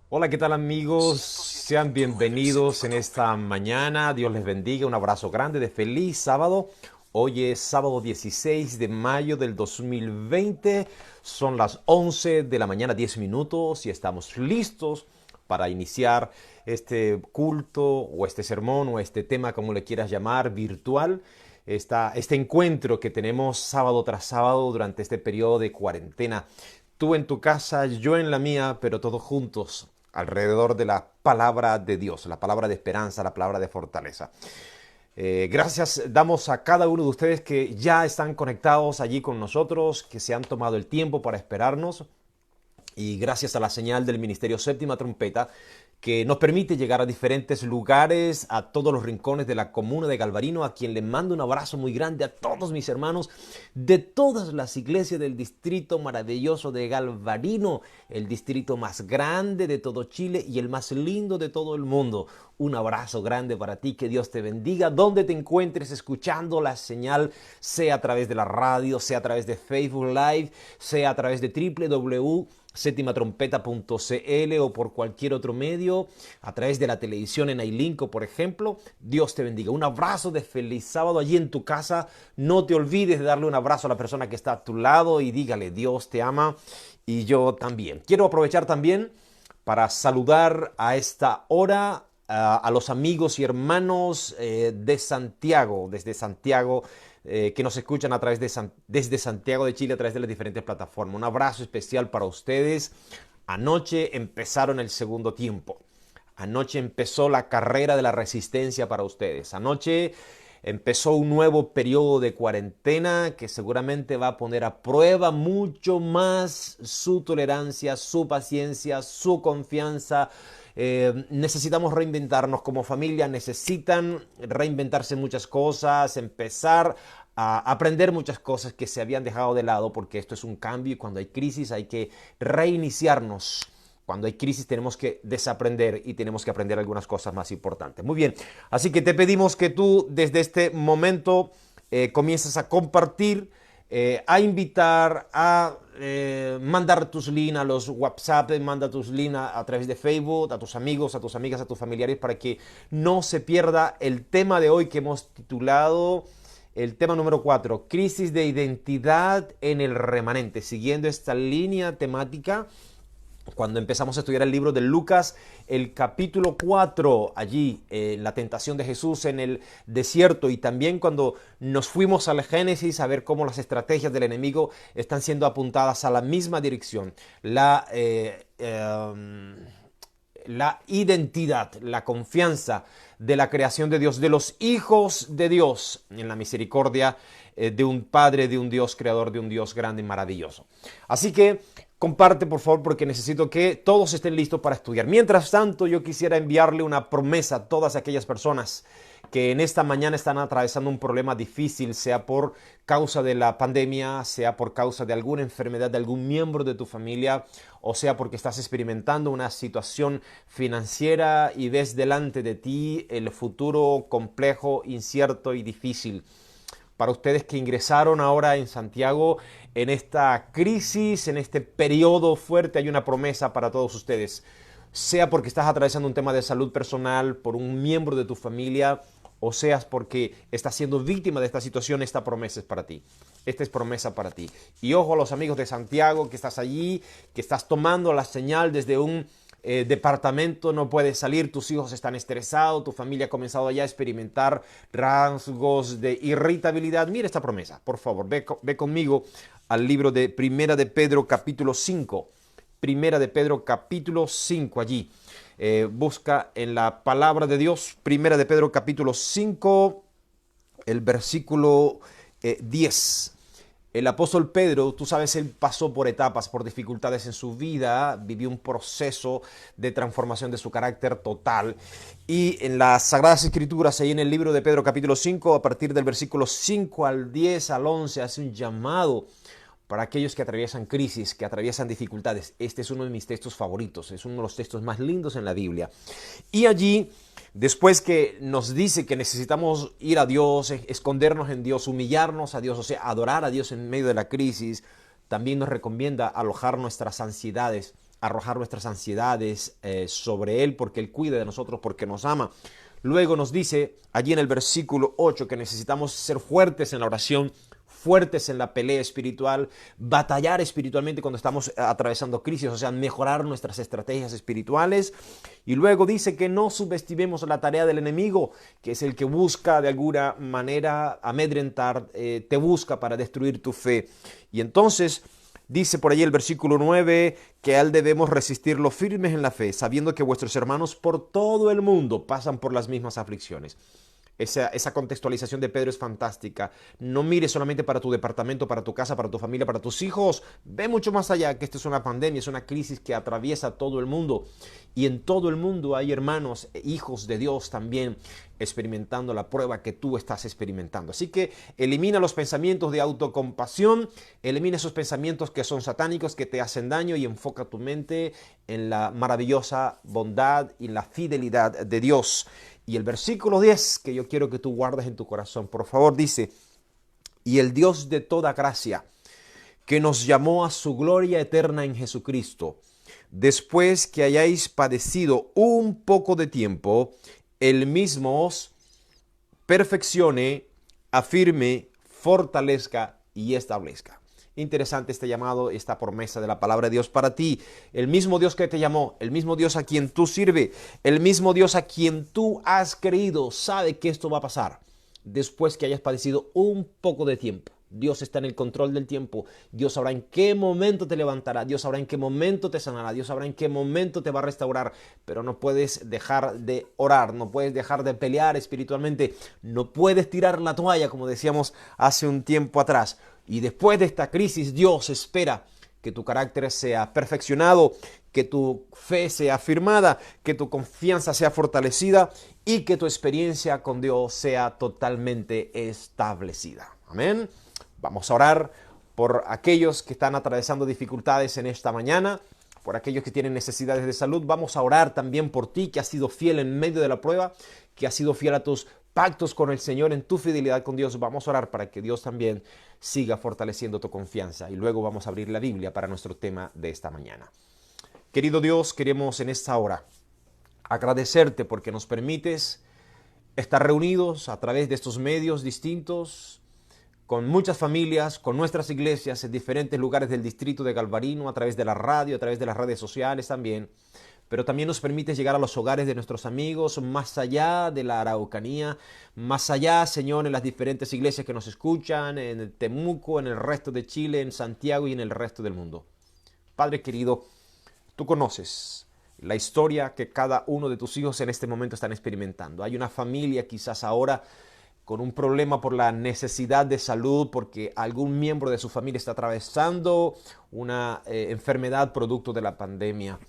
Hola, ¿qué tal amigos? Sean bienvenidos en esta mañana. Dios les bendiga. Un abrazo grande de feliz sábado. Hoy es sábado 16 de mayo del 2020. Son las 11 de la mañana, 10 minutos y estamos listos para iniciar este culto o este sermón o este tema, como le quieras llamar, virtual. Este encuentro que tenemos sábado tras sábado durante este periodo de cuarentena. Tú en tu casa, yo en la mía, pero todos juntos alrededor de la palabra de Dios, la palabra de esperanza, la palabra de fortaleza. Gracias damos a cada uno de ustedes que ya están conectados allí con nosotros, que se han tomado el tiempo para esperarnos y gracias a la señal del Ministerio Séptima Trompeta que nos permite llegar a diferentes lugares, a todos los rincones de la comuna de Galvarino, a quien le mando un abrazo muy grande a todos mis hermanos de todas las iglesias del distrito maravilloso de Galvarino, el distrito más grande de todo Chile y el más lindo de todo el mundo. Un abrazo grande para ti, que Dios te bendiga, donde te encuentres escuchando la señal, sea a través de la radio, sea a través de Facebook Live, sea a través de www.setimatrompeta.cl o por cualquier otro medio, a través de la televisión en Ailinco, por ejemplo. Dios te bendiga. Un abrazo de feliz sábado allí en tu casa. No te olvides de darle un abrazo a la persona que está a tu lado y dígale: Dios te ama y yo también. Quiero aprovechar también para saludar a esta hora a los amigos y hermanos de Santiago, desde Santiago, que nos escuchan a través desde Santiago de Chile a través de las diferentes plataformas. Un abrazo especial para ustedes. Anoche empezaron el segundo tiempo. Anoche empezó la carrera de la resistencia para ustedes. Anoche empezó un nuevo periodo de cuarentena que seguramente va a poner a prueba mucho más su tolerancia, su paciencia, su confianza. Necesitamos reinventarnos como familia, necesitan reinventarse muchas cosas, empezar a aprender muchas cosas que se habían dejado de lado, porque esto es un cambio y cuando hay crisis hay que reiniciarnos. Cuando hay crisis tenemos que desaprender y tenemos que aprender algunas cosas más importantes. Muy bien, así que te pedimos que tú desde este momento comiences a compartir, a invitar, a mandar tus links a los WhatsApp, manda tus links a través de Facebook, a tus amigos, a tus amigas, a tus familiares, para que no se pierda el tema de hoy que hemos titulado el tema número 4, crisis de identidad en el remanente. Siguiendo esta línea temática, cuando empezamos a estudiar el libro de Lucas, el capítulo 4, allí, la tentación de Jesús en el desierto, y también cuando nos fuimos al Génesis a ver cómo las estrategias del enemigo están siendo apuntadas a la misma dirección, la identidad, la confianza de la creación de Dios, de los hijos de Dios, en la misericordia de un Padre, de un Dios creador, de un Dios grande y maravilloso. Así que comparte, por favor, porque necesito que todos estén listos para estudiar. Mientras tanto, yo quisiera enviarle una promesa a todas aquellas personas que en esta mañana están atravesando un problema difícil, sea por causa de la pandemia, sea por causa de alguna enfermedad de algún miembro de tu familia, o sea porque estás experimentando una situación financiera y ves delante de ti el futuro complejo, incierto y difícil. Para ustedes que ingresaron ahora en Santiago en esta crisis, en este periodo fuerte, hay una promesa para todos ustedes. Sea porque estás atravesando un tema de salud personal, por un miembro de tu familia, o seas porque estás siendo víctima de esta situación, esta promesa es para ti. Esta es promesa para ti. Y ojo a los amigos de Santiago, que estás allí, que estás tomando la señal desde un departamento, no puedes salir, tus hijos están estresados, tu familia ha comenzado ya a experimentar rasgos de irritabilidad. Mira esta promesa, por favor, ve conmigo al libro de Primera de Pedro capítulo 5. Primera de Pedro capítulo 5 allí. Busca en la palabra de Dios, Primera de Pedro capítulo 5, el versículo 10. El apóstol Pedro, tú sabes, él pasó por etapas, por dificultades en su vida, vivió un proceso de transformación de su carácter total. Y en las Sagradas Escrituras, ahí en el libro de Pedro capítulo 5, a partir del versículo 5 al 10 al 11, hace un llamado para aquellos que atraviesan crisis, que atraviesan dificultades. Este es uno de mis textos favoritos, es uno de los textos más lindos en la Biblia. Y allí, después que nos dice que necesitamos ir a Dios, escondernos en Dios, humillarnos a Dios, o sea, adorar a Dios en medio de la crisis, también nos recomienda alojar nuestras ansiedades arrojar nuestras ansiedades sobre Él, porque Él cuida de nosotros, porque nos ama. Luego nos dice allí en el versículo 8 que necesitamos ser fuertes en la oración, fuertes en la pelea espiritual, batallar espiritualmente cuando estamos atravesando crisis, o sea, mejorar nuestras estrategias espirituales. Y luego dice que no subestimemos la tarea del enemigo, que es el que busca de alguna manera amedrentar, te busca para destruir tu fe. Y entonces dice por allí el versículo 9 que a él debemos resistirlo firmes en la fe, sabiendo que vuestros hermanos por todo el mundo pasan por las mismas aflicciones. Esa contextualización de Pedro es fantástica. No mires solamente para tu departamento, para tu casa, para tu familia, para tus hijos. Ve mucho más allá, que esto es una pandemia, es una crisis que atraviesa todo el mundo. Y en todo el mundo hay hermanos, hijos de Dios también experimentando la prueba que tú estás experimentando. Así que elimina los pensamientos de autocompasión, elimina esos pensamientos que son satánicos, que te hacen daño, y enfoca tu mente en la maravillosa bondad y la fidelidad de Dios. Y el versículo 10 que yo quiero que tú guardes en tu corazón, por favor, dice: y el Dios de toda gracia, que nos llamó a su gloria eterna en Jesucristo, después que hayáis padecido un poco de tiempo, Él mismo os perfeccione, afirme, fortalezca y establezca. Interesante este llamado, esta promesa de la palabra de Dios para ti. El mismo Dios que te llamó, el mismo Dios a quien tú sirves, el mismo Dios a quien tú has creído, sabe que esto va a pasar después que hayas padecido un poco de tiempo. Dios está en el control del tiempo. Dios sabrá en qué momento te levantará. Dios sabrá en qué momento te sanará. Dios sabrá en qué momento te va a restaurar. Pero no puedes dejar de orar. No puedes dejar de pelear espiritualmente. No puedes tirar la toalla, como decíamos hace un tiempo atrás. Y después de esta crisis, Dios espera que tu carácter sea perfeccionado, que tu fe sea afirmada, que tu confianza sea fortalecida y que tu experiencia con Dios sea totalmente establecida. Amén. Vamos a orar por aquellos que están atravesando dificultades en esta mañana, por aquellos que tienen necesidades de salud. Vamos a orar también por ti, que has sido fiel en medio de la prueba, que has sido fiel a tus pactos con el Señor, en tu fidelidad con Dios. Vamos a orar para que Dios también siga fortaleciendo tu confianza. Y luego vamos a abrir la Biblia para nuestro tema de esta mañana. Querido Dios, queremos en esta hora agradecerte porque nos permites estar reunidos a través de estos medios distintos, con muchas familias, con nuestras iglesias en diferentes lugares del distrito de Galvarino, a través de la radio, a través de las redes sociales también. Pero también nos permite llegar a los hogares de nuestros amigos, más allá de la Araucanía, más allá, Señor, en las diferentes iglesias que nos escuchan, en Temuco, en el resto de Chile, en Santiago y en el resto del mundo. Padre querido, tú conoces la historia que cada uno de tus hijos en este momento están experimentando. Hay una familia quizás ahora con un problema por la necesidad de salud, porque algún miembro de su familia está atravesando una enfermedad producto de la pandemia.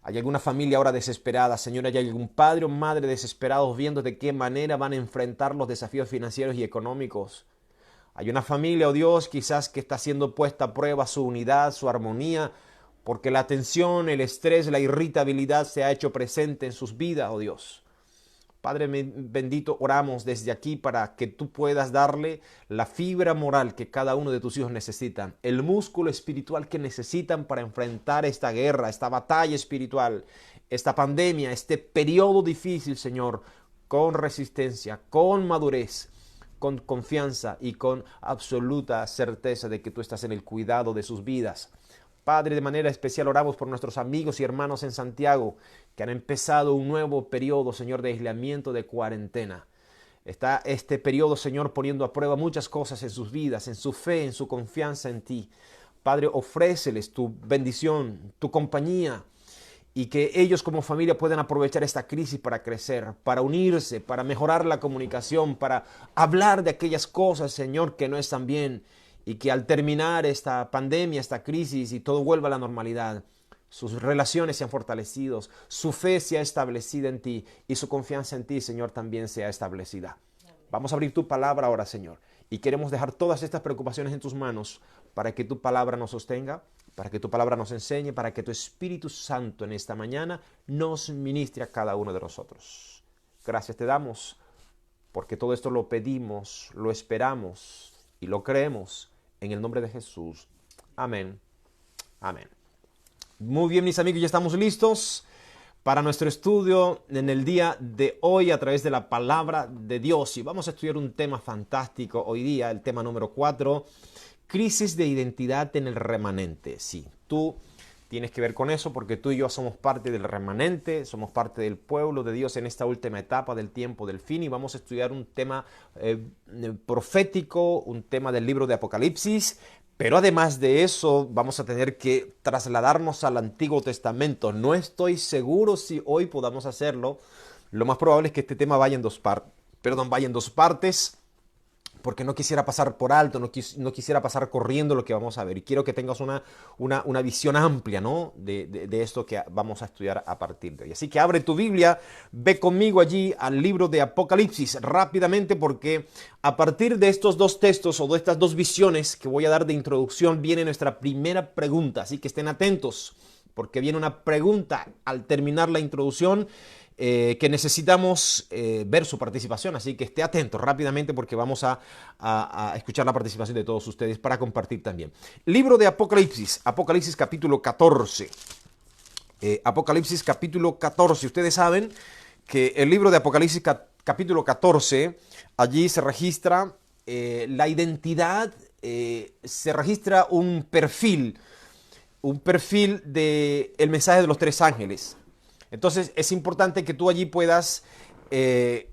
Hay alguna familia ahora desesperada, Señor, hay algún padre o madre desesperados viendo de qué manera van a enfrentar los desafíos financieros y económicos. Hay una familia, oh Dios, quizás que está siendo puesta a prueba su unidad, su armonía, porque la tensión, el estrés, la irritabilidad se ha hecho presente en sus vidas, oh Dios. Padre bendito, oramos desde aquí para que tú puedas darle la fibra moral que cada uno de tus hijos necesitan, el músculo espiritual que necesitan para enfrentar esta guerra, esta batalla espiritual, esta pandemia, este periodo difícil, Señor, con resistencia, con madurez, con confianza y con absoluta certeza de que tú estás en el cuidado de sus vidas. Padre, de manera especial oramos por nuestros amigos y hermanos en Santiago que han empezado un nuevo periodo, Señor, de aislamiento, de cuarentena. Está este periodo, Señor, poniendo a prueba muchas cosas en sus vidas, en su fe, en su confianza en ti. Padre, ofréceles tu bendición, tu compañía, y que ellos como familia puedan aprovechar esta crisis para crecer, para unirse, para mejorar la comunicación, para hablar de aquellas cosas, Señor, que no están bien, y que al terminar esta pandemia, esta crisis y todo vuelva a la normalidad, sus relaciones sean fortalecidas, su fe sea establecida en ti y su confianza en ti, Señor, también sea establecida. Vamos a abrir tu palabra ahora, Señor, y queremos dejar todas estas preocupaciones en tus manos para que tu palabra nos sostenga, para que tu palabra nos enseñe, para que tu Espíritu Santo en esta mañana nos ministre a cada uno de nosotros. Gracias te damos porque todo esto lo pedimos, lo esperamos y lo creemos en el nombre de Jesús. Amén. Amén. Muy bien, mis amigos, ya estamos listos para nuestro estudio en el día de hoy a través de la palabra de Dios. Y vamos a estudiar un tema fantástico hoy día, el tema número 4, crisis de identidad en el remanente. Sí, tú tienes que ver con eso porque tú y yo somos parte del remanente, somos parte del pueblo de Dios en esta última etapa del tiempo del fin y vamos a estudiar un tema profético, un tema del libro de Apocalipsis. Pero además de eso, vamos a tener que trasladarnos al Antiguo Testamento. No estoy seguro si hoy podamos hacerlo. Lo más probable es que este tema vaya en dos partes, porque no quisiera pasar por alto, no quisiera pasar corriendo lo que vamos a ver. Y quiero que tengas una visión amplia, ¿no? de esto que vamos a estudiar a partir de hoy. Así que abre tu Biblia, ve conmigo allí al libro de Apocalipsis rápidamente, porque a partir de estos dos textos o de estas dos visiones que voy a dar de introducción viene nuestra primera pregunta. Así que estén atentos, porque viene una pregunta al terminar la introducción que necesitamos ver su participación, así que esté atento rápidamente porque vamos a escuchar la participación de todos ustedes para compartir también. Libro de Apocalipsis, Apocalipsis capítulo 14. Apocalipsis capítulo 14. Ustedes saben que el libro de Apocalipsis capítulo 14, allí se registra la identidad, se registra un perfil del mensaje de los tres ángeles. Entonces es importante que tú allí puedas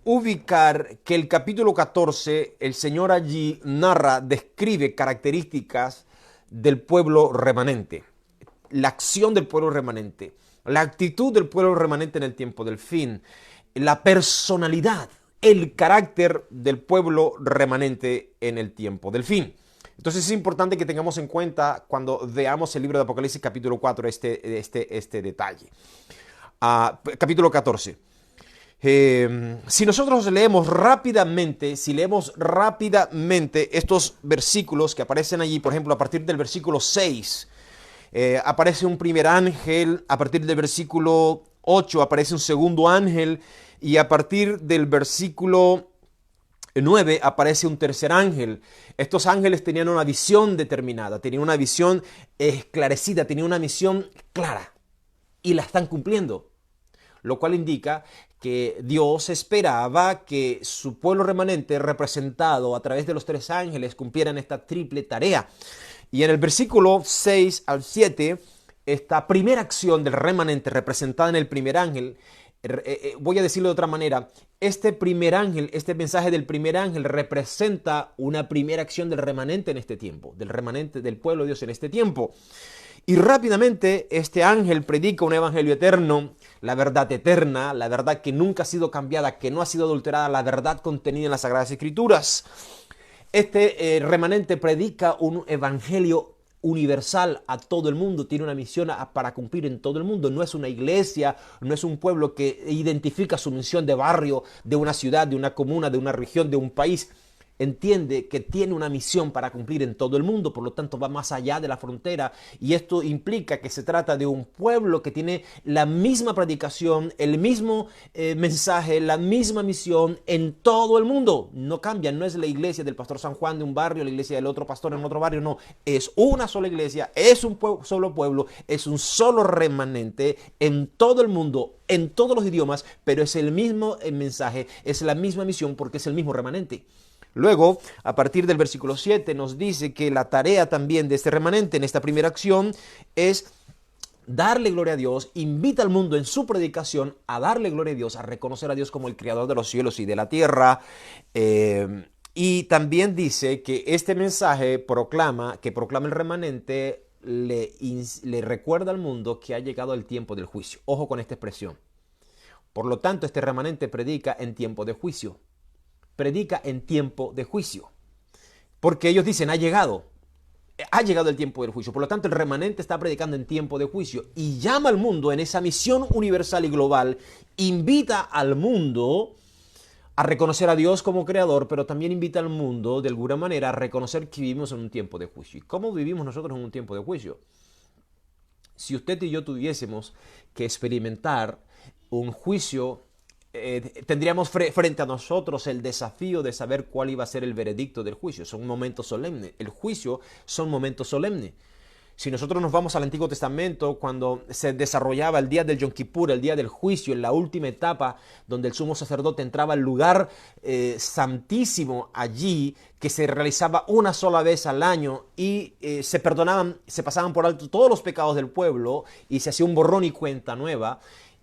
ubicar que el capítulo 14, el Señor allí narra, describe características del pueblo remanente, la acción del pueblo remanente, la actitud del pueblo remanente en el tiempo del fin, la personalidad, el carácter del pueblo remanente en el tiempo del fin. Entonces es importante que tengamos en cuenta cuando veamos el libro de Apocalipsis capítulo 4 este detalle. Capítulo 14. Si nosotros leemos rápidamente estos versículos que aparecen allí, por ejemplo, a partir del versículo 6, aparece un primer ángel, a partir del versículo 8 aparece un segundo ángel, y a partir del versículo 9 aparece un tercer ángel. Estos ángeles tenían una visión determinada, tenían una visión esclarecida, tenían una misión clara. Y la están cumpliendo, lo cual indica que Dios esperaba que su pueblo remanente, representado a través de los tres ángeles, cumplieran esta triple tarea. Y en el versículo 6 al 7, esta primera acción del remanente representada en el primer ángel, voy a decirlo de otra manera, este primer ángel, este mensaje del primer ángel representa una primera acción del remanente en este tiempo, del remanente del pueblo de Dios en este tiempo. Y rápidamente este ángel predica un evangelio eterno, la verdad eterna, la verdad que nunca ha sido cambiada, que no ha sido adulterada, la verdad contenida en las Sagradas Escrituras. Este remanente predica un evangelio universal a todo el mundo, tiene una misión para cumplir en todo el mundo. No es una iglesia, no es un pueblo que identifica su misión de barrio, de una ciudad, de una comuna, de una región, de un país. Entiende que tiene una misión para cumplir en todo el mundo, por lo tanto va más allá de la frontera, y esto implica que se trata de un pueblo que tiene la misma predicación, el mismo mensaje, la misma misión en todo el mundo. No cambia, no es la iglesia del pastor San Juan de un barrio, la iglesia del otro pastor en otro barrio, no, es una sola iglesia, es un solo pueblo, es un solo remanente en todo el mundo, en todos los idiomas, pero es el mismo mensaje, es la misma misión porque es el mismo remanente. Luego, a partir del versículo 7, nos dice que la tarea también de este remanente en esta primera acción es darle gloria a Dios, invita al mundo en su predicación a darle gloria a Dios, a reconocer a Dios como el creador de los cielos y de la tierra. Y también dice que este mensaje que proclama el remanente, le recuerda al mundo que ha llegado el tiempo del juicio. Ojo con esta expresión. Por lo tanto, este remanente predica en tiempo de juicio. Predica en tiempo de juicio, porque ellos dicen ha llegado el tiempo del juicio. Por lo tanto, el remanente está predicando en tiempo de juicio y llama al mundo en esa misión universal y global, invita al mundo a reconocer a Dios como creador, pero también invita al mundo de alguna manera a reconocer que vivimos en un tiempo de juicio. ¿Y cómo vivimos nosotros en un tiempo de juicio? Si usted y yo tuviésemos que experimentar un juicio, tendríamos frente a nosotros el desafío de saber cuál iba a ser el veredicto del juicio. Son momentos solemnes. El juicio son momentos solemnes. Si nosotros nos vamos al Antiguo Testamento, cuando se desarrollaba el día del Yom Kippur, el día del juicio, en la última etapa, donde el sumo sacerdote entraba al lugar santísimo allí, que se realizaba una sola vez al año y se perdonaban, se pasaban por alto todos los pecados del pueblo y se hacía un borrón y cuenta nueva.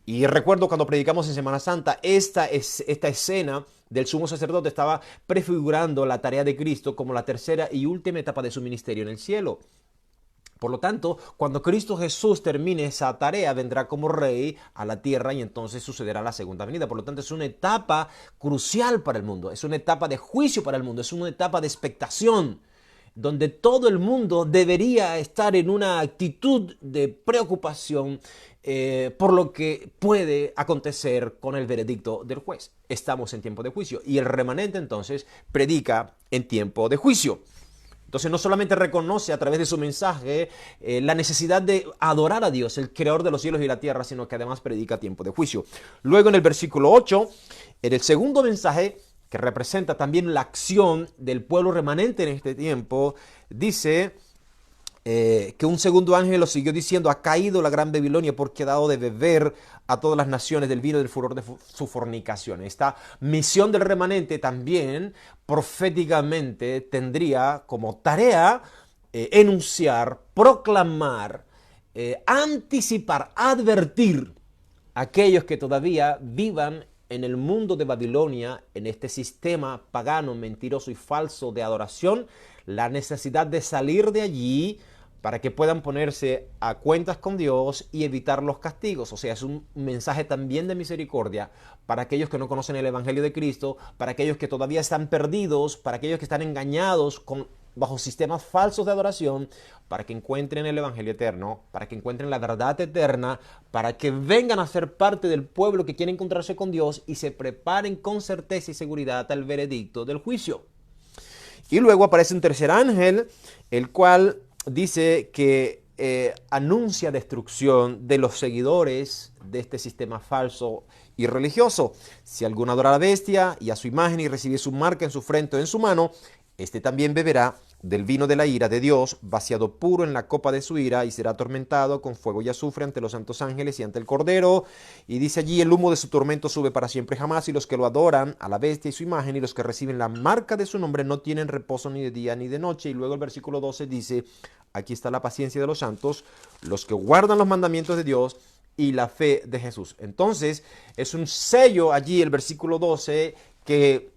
Y recuerdo cuando predicamos en Semana Santa, esta escena del sumo sacerdote estaba prefigurando la tarea de Cristo como la tercera y última etapa de su ministerio en el cielo. Por lo tanto, cuando Cristo Jesús termine esa tarea, vendrá como rey a la tierra y entonces sucederá la segunda venida. Por lo tanto, es una etapa crucial para el mundo, es una etapa de juicio para el mundo, es una etapa de expectación, donde todo el mundo debería estar en una actitud de preocupación por lo que puede acontecer con el veredicto del juez. Estamos en tiempo de juicio y el remanente entonces predica en tiempo de juicio. Entonces no solamente reconoce a través de su mensaje la necesidad de adorar a Dios, el creador de los cielos y la tierra, sino que además predica tiempo de juicio. Luego en el versículo 8, en el segundo mensaje, que representa también la acción del pueblo remanente en este tiempo, dice que un segundo ángel lo siguió diciendo: ha caído la gran Babilonia porque ha dado de beber a todas las naciones del vino del furor de su fornicación. Esta misión del remanente también proféticamente tendría como tarea enunciar, proclamar, anticipar, advertir a aquellos que todavía vivan en el mundo de Babilonia, en este sistema pagano, mentiroso y falso de adoración, la necesidad de salir de allí para que puedan ponerse a cuentas con Dios y evitar los castigos. O sea, es un mensaje también de misericordia para aquellos que no conocen el Evangelio de Cristo, para aquellos que todavía están perdidos, para aquellos que están engañados bajo sistemas falsos de adoración, para que encuentren el Evangelio eterno, para que encuentren la verdad eterna, para que vengan a ser parte del pueblo que quiere encontrarse con Dios y se preparen con certeza y seguridad al veredicto del juicio. Y luego aparece un tercer ángel, el cual dice que anuncia destrucción de los seguidores de este sistema falso y religioso. Si alguno adora a la bestia y a su imagen y recibe su marca en su frente o en su mano, este también beberá del vino de la ira de Dios, vaciado puro en la copa de su ira, y será atormentado con fuego y azufre ante los santos ángeles y ante el Cordero. Y dice allí: el humo de su tormento sube para siempre jamás, y los que lo adoran a la bestia y su imagen, y los que reciben la marca de su nombre, no tienen reposo ni de día ni de noche. Y luego el versículo 12 dice: aquí está la paciencia de los santos, los que guardan los mandamientos de Dios y la fe de Jesús. Entonces, es un sello allí, el versículo 12, que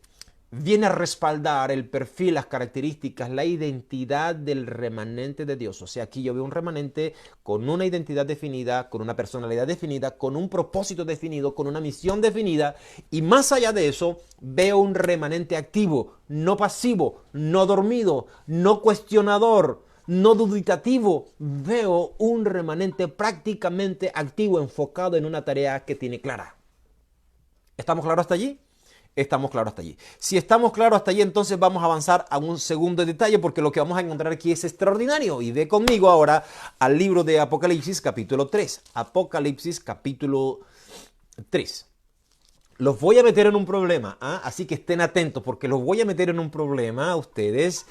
viene a respaldar el perfil, las características, la identidad del remanente de Dios. O sea, aquí yo veo un remanente con una identidad definida, con una personalidad definida, con un propósito definido, con una misión definida. Y más allá de eso, veo un remanente activo, no pasivo, no dormido, no cuestionador, no duditativo. Veo un remanente prácticamente activo, enfocado en una tarea que tiene clara. ¿Estamos claros hasta allí? Estamos claros hasta allí. Si estamos claros hasta allí, entonces vamos a avanzar a un segundo detalle, porque lo que vamos a encontrar aquí es extraordinario. Y ve conmigo ahora al libro de Apocalipsis capítulo 3. Apocalipsis capítulo 3. Los voy a meter en un problema, así que estén atentos, porque los voy a meter en un problema a ustedes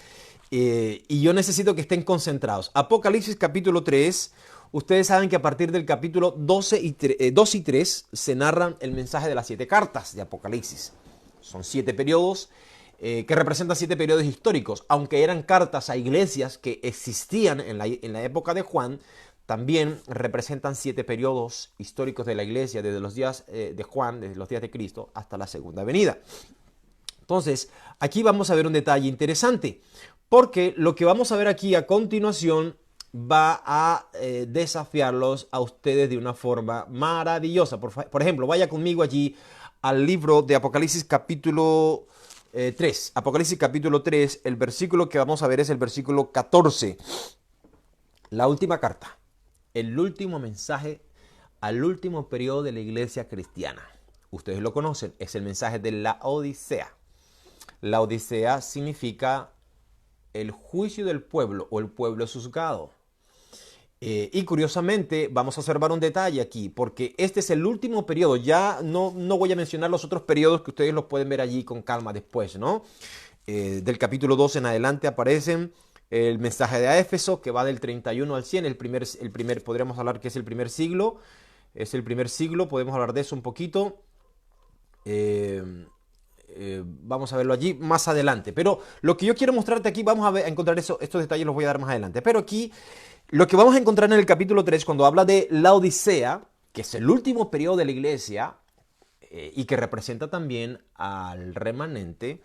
y yo necesito que estén concentrados. Apocalipsis capítulo 3. Ustedes saben que a partir del capítulo 2 y 3 se narran el mensaje de las 7 cartas de Apocalipsis. Son 7 periodos que representan 7 periodos históricos. Aunque eran cartas a iglesias que existían en la época de Juan, también representan 7 periodos históricos de la iglesia, desde los días de Juan, desde los días de Cristo, hasta la segunda venida. Entonces, aquí vamos a ver un detalle interesante, porque lo que vamos a ver aquí a continuación va a desafiarlos a ustedes de una forma maravillosa. Por ejemplo, vaya conmigo allí al libro de Apocalipsis capítulo 3. Apocalipsis capítulo 3, el versículo que vamos a ver es el versículo 14. La última carta, el último mensaje al último periodo de la iglesia cristiana. Ustedes lo conocen, es el mensaje de la Odisea. La Odisea significa el juicio del pueblo o el pueblo juzgado. Y curiosamente vamos a observar un detalle aquí, porque este es el último periodo. Ya no voy a mencionar los otros periodos, que ustedes los pueden ver allí con calma después, ¿no? Del capítulo 2 en adelante aparecen el mensaje de Éfeso, que va del 31 al 100, podríamos hablar que es el primer siglo. Es el primer siglo, podemos hablar de eso un poquito. Vamos a verlo allí más adelante. Pero lo que yo quiero mostrarte aquí, vamos a encontrar estos detalles, los voy a dar más adelante. Pero aquí, lo que vamos a encontrar en el capítulo 3, cuando habla de la Odisea, que es el último periodo de la iglesia, y que representa también al remanente,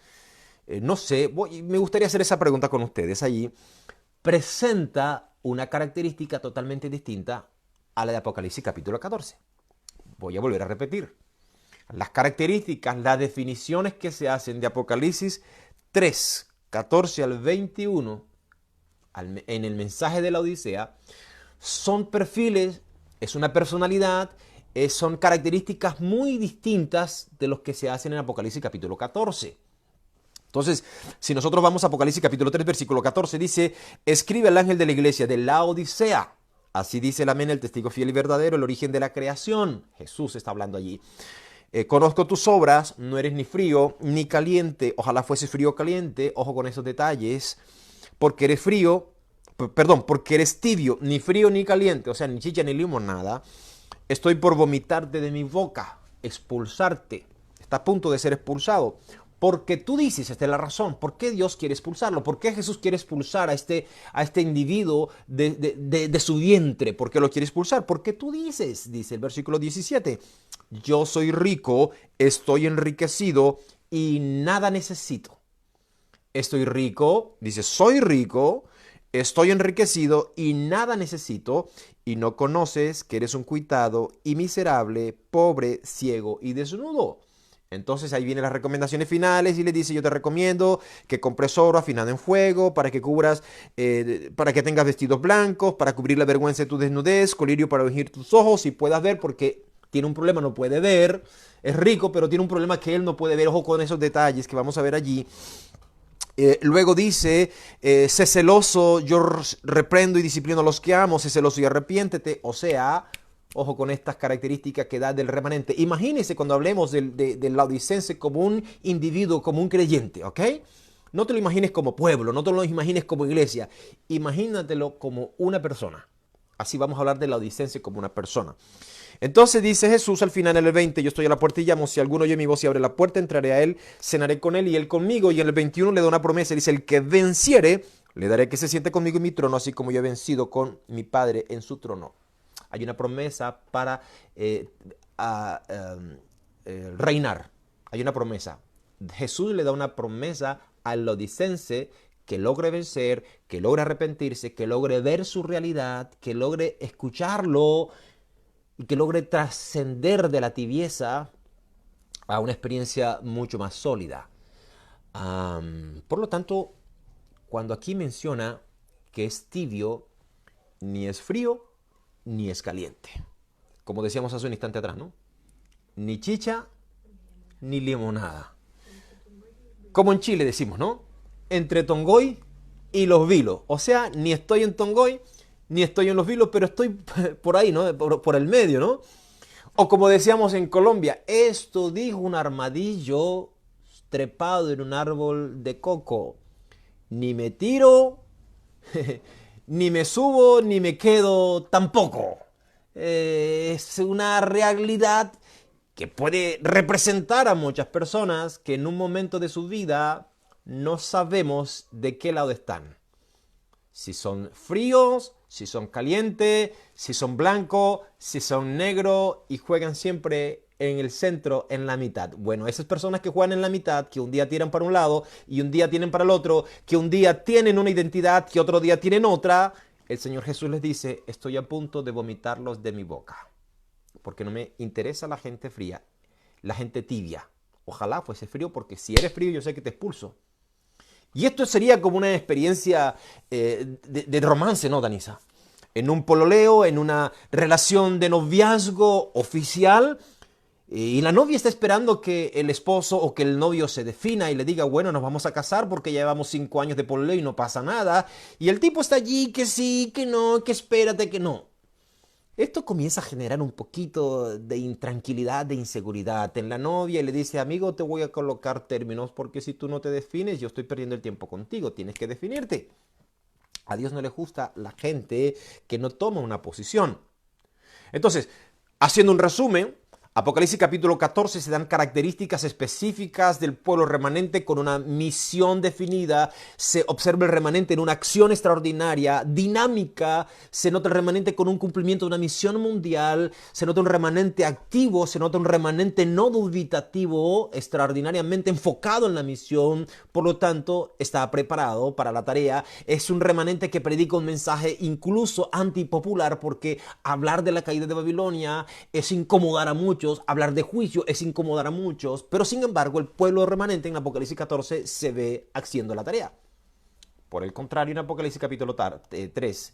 no sé, me gustaría hacer esa pregunta con ustedes allí. Presenta una característica totalmente distinta a la de Apocalipsis capítulo 14. Voy a volver a repetir. Las características, las definiciones que se hacen de Apocalipsis 3, 14 al 21, en el mensaje de la Odisea, son perfiles, es una personalidad, son características muy distintas de los que se hacen en Apocalipsis capítulo 14. Entonces, si nosotros vamos a Apocalipsis capítulo 3, versículo 14, dice, escribe al ángel de la iglesia de la Odisea. Así dice el amén, el testigo fiel y verdadero, el origen de la creación. Jesús está hablando allí. Conozco tus obras, no eres ni frío ni caliente. Ojalá fuese frío o caliente. Ojo con esos detalles. Porque eres porque eres tibio, ni frío ni caliente. O sea, ni chicha ni limonada. Estoy por vomitarte de mi boca, expulsarte. Está a punto de ser expulsado. Porque tú dices, esta es la razón, ¿por qué Dios quiere expulsarlo? ¿Por qué Jesús quiere expulsar a este individuo de su vientre? ¿Por qué lo quiere expulsar? Porque tú dices, dice el versículo 17, yo soy rico, estoy enriquecido y nada necesito. Estoy rico, dice, soy rico, estoy enriquecido y nada necesito, y no conoces que eres un cuitado y miserable, pobre, ciego y desnudo. Entonces ahí vienen las recomendaciones finales y le dice, yo te recomiendo que compres oro afinado en fuego para que cubras, para que tengas vestidos blancos, para cubrir la vergüenza de tu desnudez, colirio para ungir tus ojos y puedas ver, porque tiene un problema, no puede ver, es rico, pero tiene un problema que él no puede ver. Ojo con esos detalles que vamos a ver allí. Luego dice, sé celoso, yo reprendo y disciplino a los que amo, sé celoso y arrepiéntete. O sea, ojo con estas características que da del remanente. Imagínese cuando hablemos del laodicense como un individuo, como un creyente, ¿ok? No te lo imagines como pueblo, no te lo imagines como iglesia. Imagínatelo como una persona. Así vamos a hablar del laodicense como una persona. Entonces dice Jesús al final en el 20, yo estoy a la puerta y llamo, si alguno oye mi voz y abre la puerta, entraré a él, cenaré con él y él conmigo. Y en el 21 le da una promesa, dice, el que venciere, le daré que se siente conmigo en mi trono, así como yo he vencido con mi Padre en su trono. Hay una promesa para reinar, hay una promesa. Jesús le da una promesa al laodicense que logre vencer, que logre arrepentirse, que logre ver su realidad, que logre escucharlo, y que logre trascender de la tibieza a una experiencia mucho más sólida. Por lo tanto, cuando aquí menciona que es tibio, ni es frío, ni es caliente. Como decíamos hace un instante atrás, ¿no? Ni chicha, ni limonada. Como en Chile decimos, ¿no? Entre Tongoy y Los Vilos. O sea, ni estoy en Tongoy, ni estoy en Los Vilos, pero estoy por ahí, ¿no? Por el medio, ¿no? O como decíamos en Colombia, esto dijo un armadillo trepado en un árbol de coco. Ni me tiro, ni me subo, ni me quedo tampoco. Es una realidad que puede representar a muchas personas que en un momento de su vida no sabemos de qué lado están. Si son fríos, si son calientes, si son blancos, si son negros y juegan siempre en el centro, en la mitad. Bueno, esas personas que juegan en la mitad, que un día tiran para un lado y un día tienen para el otro, que un día tienen una identidad, que otro día tienen otra, el Señor Jesús les dice, estoy a punto de vomitarlos de mi boca, porque no me interesa la gente fría, la gente tibia. Ojalá fuese frío, porque si eres frío yo sé que te expulso. Y esto sería como una experiencia de romance, ¿no, Danisa? En un pololeo, en una relación de noviazgo oficial, y la novia está esperando que el esposo o que el novio se defina y le diga, bueno, nos vamos a casar porque ya llevamos 5 años de pololeo y no pasa nada. Y el tipo está allí, que sí, que no, que espérate, que no. Esto comienza a generar un poquito de intranquilidad, de inseguridad en la novia y le dice, amigo, te voy a colocar términos porque si tú no te defines, yo estoy perdiendo el tiempo contigo, tienes que definirte. A Dios no le gusta la gente que no toma una posición. Entonces, haciendo un resumen, Apocalipsis capítulo 14 se dan características específicas del pueblo remanente con una misión definida. Se observa el remanente en una acción extraordinaria, dinámica. Se nota el remanente con un cumplimiento de una misión mundial. Se nota un remanente activo, se nota un remanente no dubitativo, extraordinariamente enfocado en la misión. Por lo tanto, está preparado para la tarea. Es un remanente que predica un mensaje incluso antipopular, porque hablar de la caída de Babilonia es incomodar a muchos. Hablar de juicio es incomodar a muchos, pero sin embargo el pueblo remanente en Apocalipsis 14 se ve haciendo la tarea. Por el contrario, en Apocalipsis capítulo 3,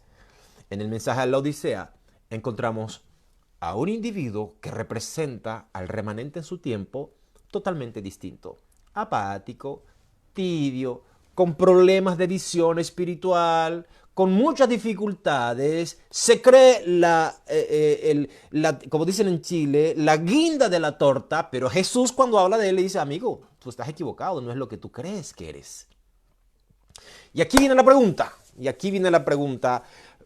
en el mensaje a la Odisea, encontramos a un individuo que representa al remanente en su tiempo totalmente distinto. Apático, tibio, con problemas de visión espiritual, con muchas dificultades, se cree como dicen en Chile, la guinda de la torta, pero Jesús cuando habla de él le dice, amigo, tú estás equivocado, no es lo que tú crees que eres. Y aquí viene la pregunta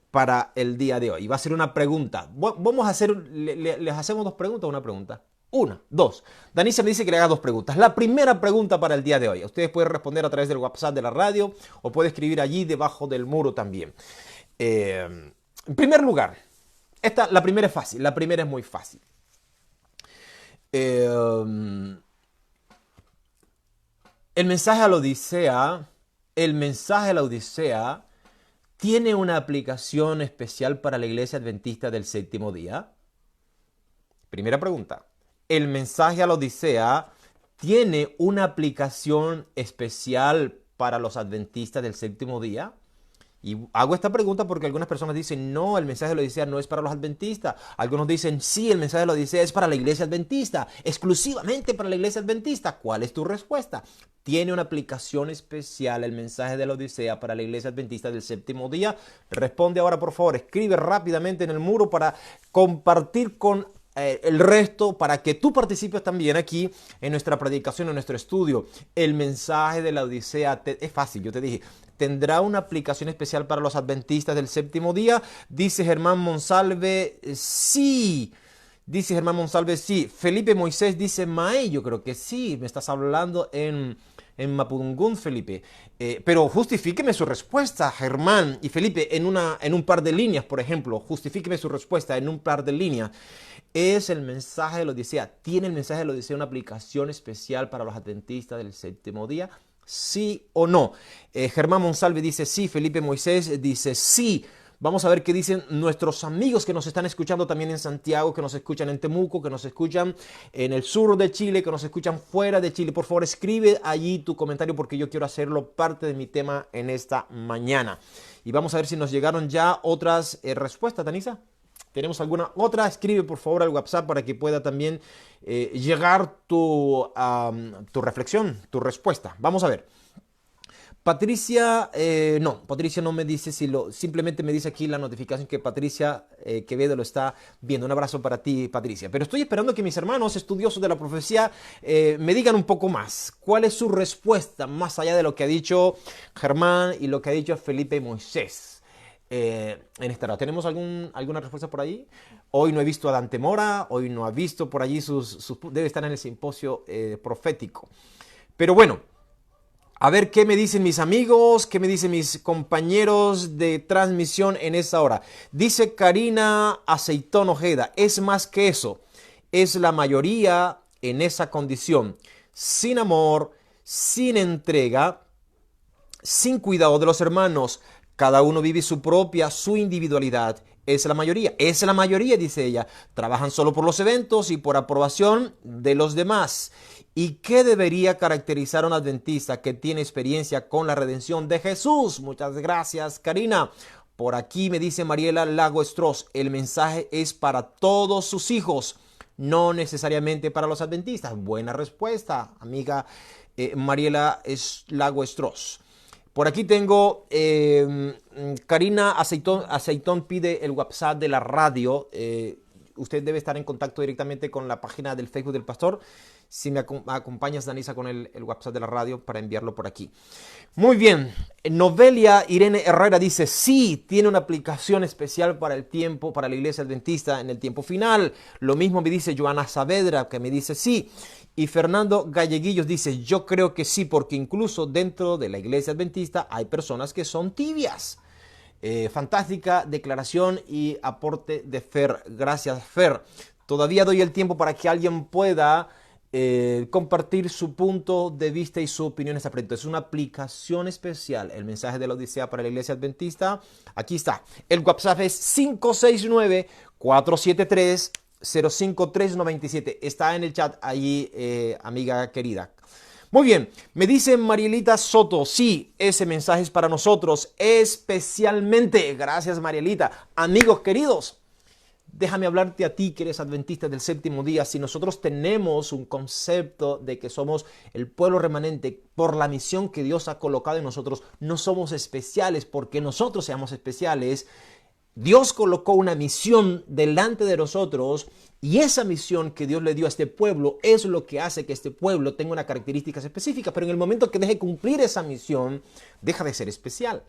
para el día de hoy. Va a ser una pregunta. Vamos a hacer, les hacemos dos preguntas o una pregunta. Una, dos. Danicia me dice que le haga dos preguntas. La primera pregunta para el día de hoy. Ustedes pueden responder a través del WhatsApp de la radio o puede escribir allí debajo del muro también. En primer lugar, la primera es fácil. La primera es muy fácil. El mensaje a la Odisea tiene una aplicación especial para la iglesia adventista del séptimo día. Primera pregunta. El mensaje a la Odisea tiene una aplicación especial para los adventistas del séptimo día. Y hago esta pregunta porque algunas personas dicen, no, el mensaje de la Odisea no es para los adventistas. Algunos dicen, sí, el mensaje de la Odisea es para la iglesia adventista, exclusivamente para la iglesia adventista. ¿Cuál es tu respuesta? ¿Tiene una aplicación especial el mensaje de la Odisea para la iglesia adventista del séptimo día? Responde ahora, por favor. Escribe rápidamente en el muro para compartir con el resto, para que tú participes también aquí en nuestra predicación, en nuestro estudio. El mensaje de la Odisea es fácil, yo te dije, tendrá una aplicación especial para los adventistas del séptimo día. Dice Germán Monsalve, sí. Dice Germán Monsalve, sí. Felipe Moisés dice, Mae, yo creo que sí. Me estás hablando en Mapudungún, Felipe. Pero justifíqueme su respuesta, Germán y Felipe, en un par de líneas, por ejemplo. Justifíqueme su respuesta en un par de líneas. ¿Es el mensaje de la Odisea? ¿Tiene el mensaje de la Odisea una aplicación especial para los adventistas del séptimo día? ¿Sí o no? Germán Monsalve dice sí. Felipe Moisés dice sí. Vamos a ver qué dicen nuestros amigos que nos están escuchando también en Santiago, que nos escuchan en Temuco, que nos escuchan en el sur de Chile, que nos escuchan fuera de Chile. Por favor, escribe allí tu comentario porque yo quiero hacerlo parte de mi tema en esta mañana. Y vamos a ver si nos llegaron ya otras respuestas, Tanisa. ¿Tenemos alguna otra? Escribe por favor al WhatsApp para que pueda también llegar tu reflexión, tu respuesta. Vamos a ver. Patricia no me dice simplemente me dice aquí la notificación que Patricia Quevedo lo está viendo. Un abrazo para ti, Patricia. Pero estoy esperando que mis hermanos estudiosos de la profecía me digan un poco más. ¿Cuál es su respuesta más allá de lo que ha dicho Germán y lo que ha dicho Felipe Moisés? En esta hora. ¿Tenemos alguna respuesta por ahí? Hoy no he visto a Dante Mora, hoy no ha visto por allí debe estar en el simposio profético. Pero bueno, a ver qué me dicen mis amigos, qué me dicen mis compañeros de transmisión en esa hora. Dice Karina Aceitón Ojeda, es más que eso, es la mayoría en esa condición, sin amor, sin entrega, sin cuidado de los hermanos. Cada uno vive su individualidad. Es la mayoría, dice ella. Trabajan solo por los eventos y por aprobación de los demás. ¿Y qué debería caracterizar a un adventista que tiene experiencia con la redención de Jesús? Muchas gracias, Karina. Por aquí me dice Mariela Lago Estros, el mensaje es para todos sus hijos, no necesariamente para los adventistas. Buena respuesta, amiga Mariela Lago Estros. Por aquí tengo, Karina Aceitón pide el WhatsApp de la radio. usted debe estar en contacto directamente con la página del Facebook del pastor. Si me acompañas, Danisa, con el WhatsApp de la radio para enviarlo por aquí. Muy bien. Novelia Irene Herrera dice, sí, tiene una aplicación especial para el tiempo, para la iglesia adventista en el tiempo final. Lo mismo me dice Joana Saavedra, que me dice sí. Y Fernando Galleguillos dice, yo creo que sí, porque incluso dentro de la iglesia adventista hay personas que son tibias. Fantástica declaración y aporte de Fer. Gracias, Fer. Todavía doy el tiempo para que alguien pueda compartir su punto de vista y su opinión en este proyecto. Es una aplicación especial, el mensaje de la Odisea para la iglesia adventista. Aquí está. El WhatsApp es 569-473-05397. Está en el chat allí, amiga querida. Muy bien, me dice Marielita Soto, sí, ese mensaje es para nosotros especialmente. Gracias, Marielita. Amigos queridos, déjame hablarte a ti que eres adventista del séptimo día. Si nosotros tenemos un concepto de que somos el pueblo remanente por la misión que Dios ha colocado en nosotros, no somos especiales porque nosotros seamos especiales. Dios colocó una misión delante de nosotros y esa misión que Dios le dio a este pueblo es lo que hace que este pueblo tenga una característica específica. Pero en el momento que deje cumplir esa misión, deja de ser especial.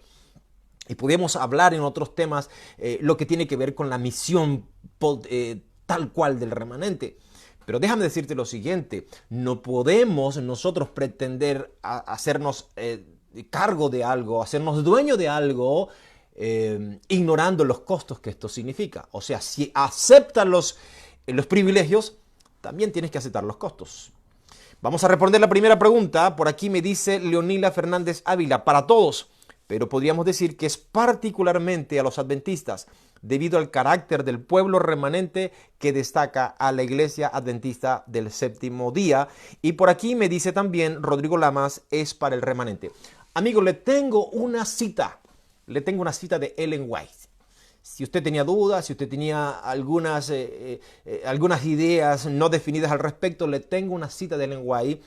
Y podemos hablar en otros temas lo que tiene que ver con la misión tal cual del remanente. Pero déjame decirte lo siguiente, no podemos nosotros pretender hacernos cargo de algo, hacernos dueño de algo, ignorando los costos que esto significa. O sea, si aceptas los privilegios, también tienes que aceptar los costos. Vamos a responder la primera pregunta. Por aquí me dice Leonila Fernández Ávila, para todos, pero podríamos decir que es particularmente a los adventistas, debido al carácter del pueblo remanente que destaca a la iglesia adventista del séptimo día. Y por aquí me dice también Rodrigo Lamas, es para el remanente. Amigos, le tengo una cita de Ellen White. Si usted tenía dudas, si usted tenía algunas ideas no definidas al respecto, le tengo una cita de Ellen White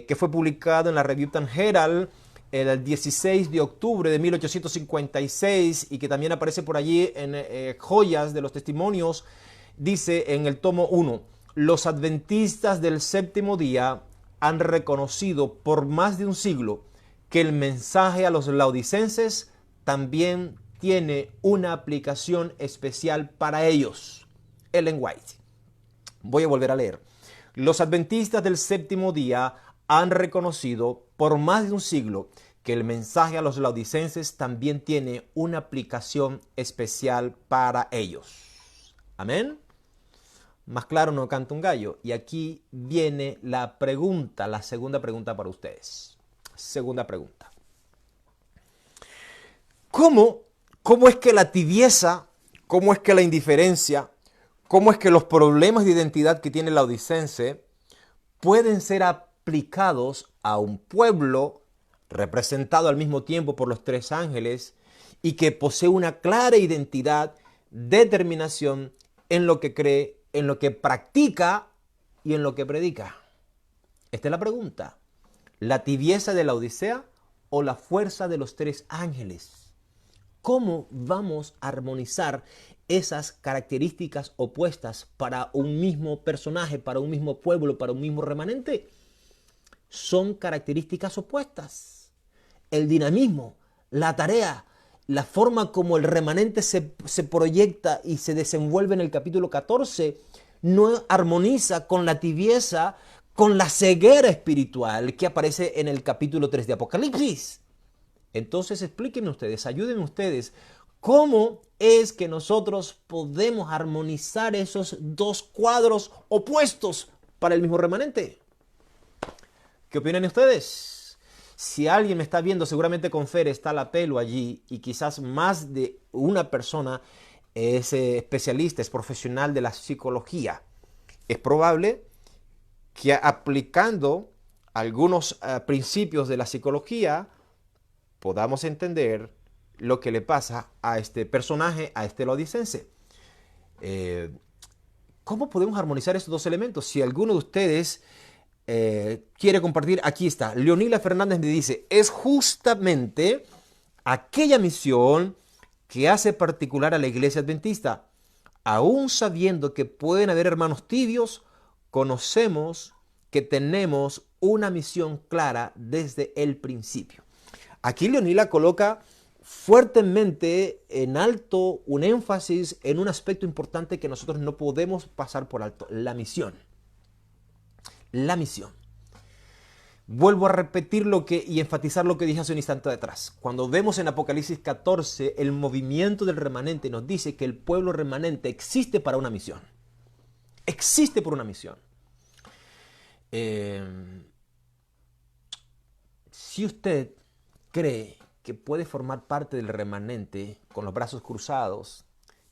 que fue publicada en la Revista Herald el 16 de octubre de 1856 y que también aparece por allí en Joyas de los Testimonios. Dice en el tomo 1, los adventistas del séptimo día han reconocido por más de un siglo que el mensaje a los laodicenses también tiene una aplicación especial para ellos. Ellen White. Voy a volver a leer. Los adventistas del séptimo día han reconocido por más de un siglo que el mensaje a los laodicenses también tiene una aplicación especial para ellos. Amén. Más claro no canta un gallo. Y aquí viene la pregunta, la segunda pregunta para ustedes. Segunda pregunta. ¿Cómo es que la tibieza, cómo es que la indiferencia, cómo es que los problemas de identidad que tiene el laodicense pueden ser aplicados a un pueblo representado al mismo tiempo por los tres ángeles y que posee una clara identidad, determinación en lo que cree, en lo que practica y en lo que predica? Esta es la pregunta. ¿La tibieza de la Odisea o la fuerza de los tres ángeles? ¿Cómo vamos a armonizar esas características opuestas para un mismo personaje, para un mismo pueblo, para un mismo remanente? Son características opuestas. El dinamismo, la tarea, la forma como el remanente se proyecta y se desenvuelve en el capítulo 14 no armoniza con la tibieza, con la ceguera espiritual que aparece en el capítulo 3 de Apocalipsis. Entonces explíquenme ustedes, ayúdenme ustedes, ¿cómo es que nosotros podemos armonizar esos dos cuadros opuestos para el mismo remanente? ¿Qué opinan ustedes? Si alguien me está viendo, seguramente con Fer está la pelo allí y quizás más de una persona es especialista, es profesional de la psicología. Es probable que aplicando algunos principios de la psicología podamos entender lo que le pasa a este personaje, a este laodicense. ¿Cómo podemos armonizar estos dos elementos? Si alguno de ustedes quiere compartir, aquí está. Leonila Fernández me dice, es justamente aquella misión que hace particular a la iglesia adventista. Aún sabiendo que pueden haber hermanos tibios, conocemos que tenemos una misión clara desde el principio. Aquí Leonila coloca fuertemente en alto un énfasis en un aspecto importante que nosotros no podemos pasar por alto: la misión. La misión. Vuelvo a repetir y enfatizar lo que dije hace un instante atrás. Cuando vemos en Apocalipsis 14 el movimiento del remanente, nos dice que el pueblo remanente existe para una misión. Existe por una misión. Si usted cree que puede formar parte del remanente con los brazos cruzados,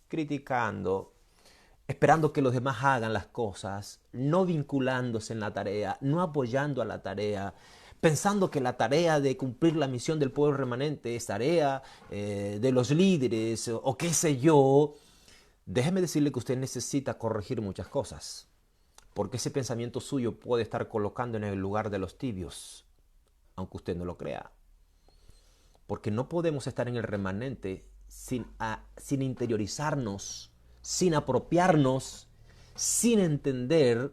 criticando, esperando que los demás hagan las cosas, no vinculándose en la tarea, no apoyando a la tarea, pensando que la tarea de cumplir la misión del pueblo remanente es tarea de los líderes o qué sé yo, déjeme decirle que usted necesita corregir muchas cosas, porque ese pensamiento suyo puede estar colocando en el lugar de los tibios, aunque usted no lo crea. Porque no podemos estar en el remanente sin interiorizarnos, sin apropiarnos, sin entender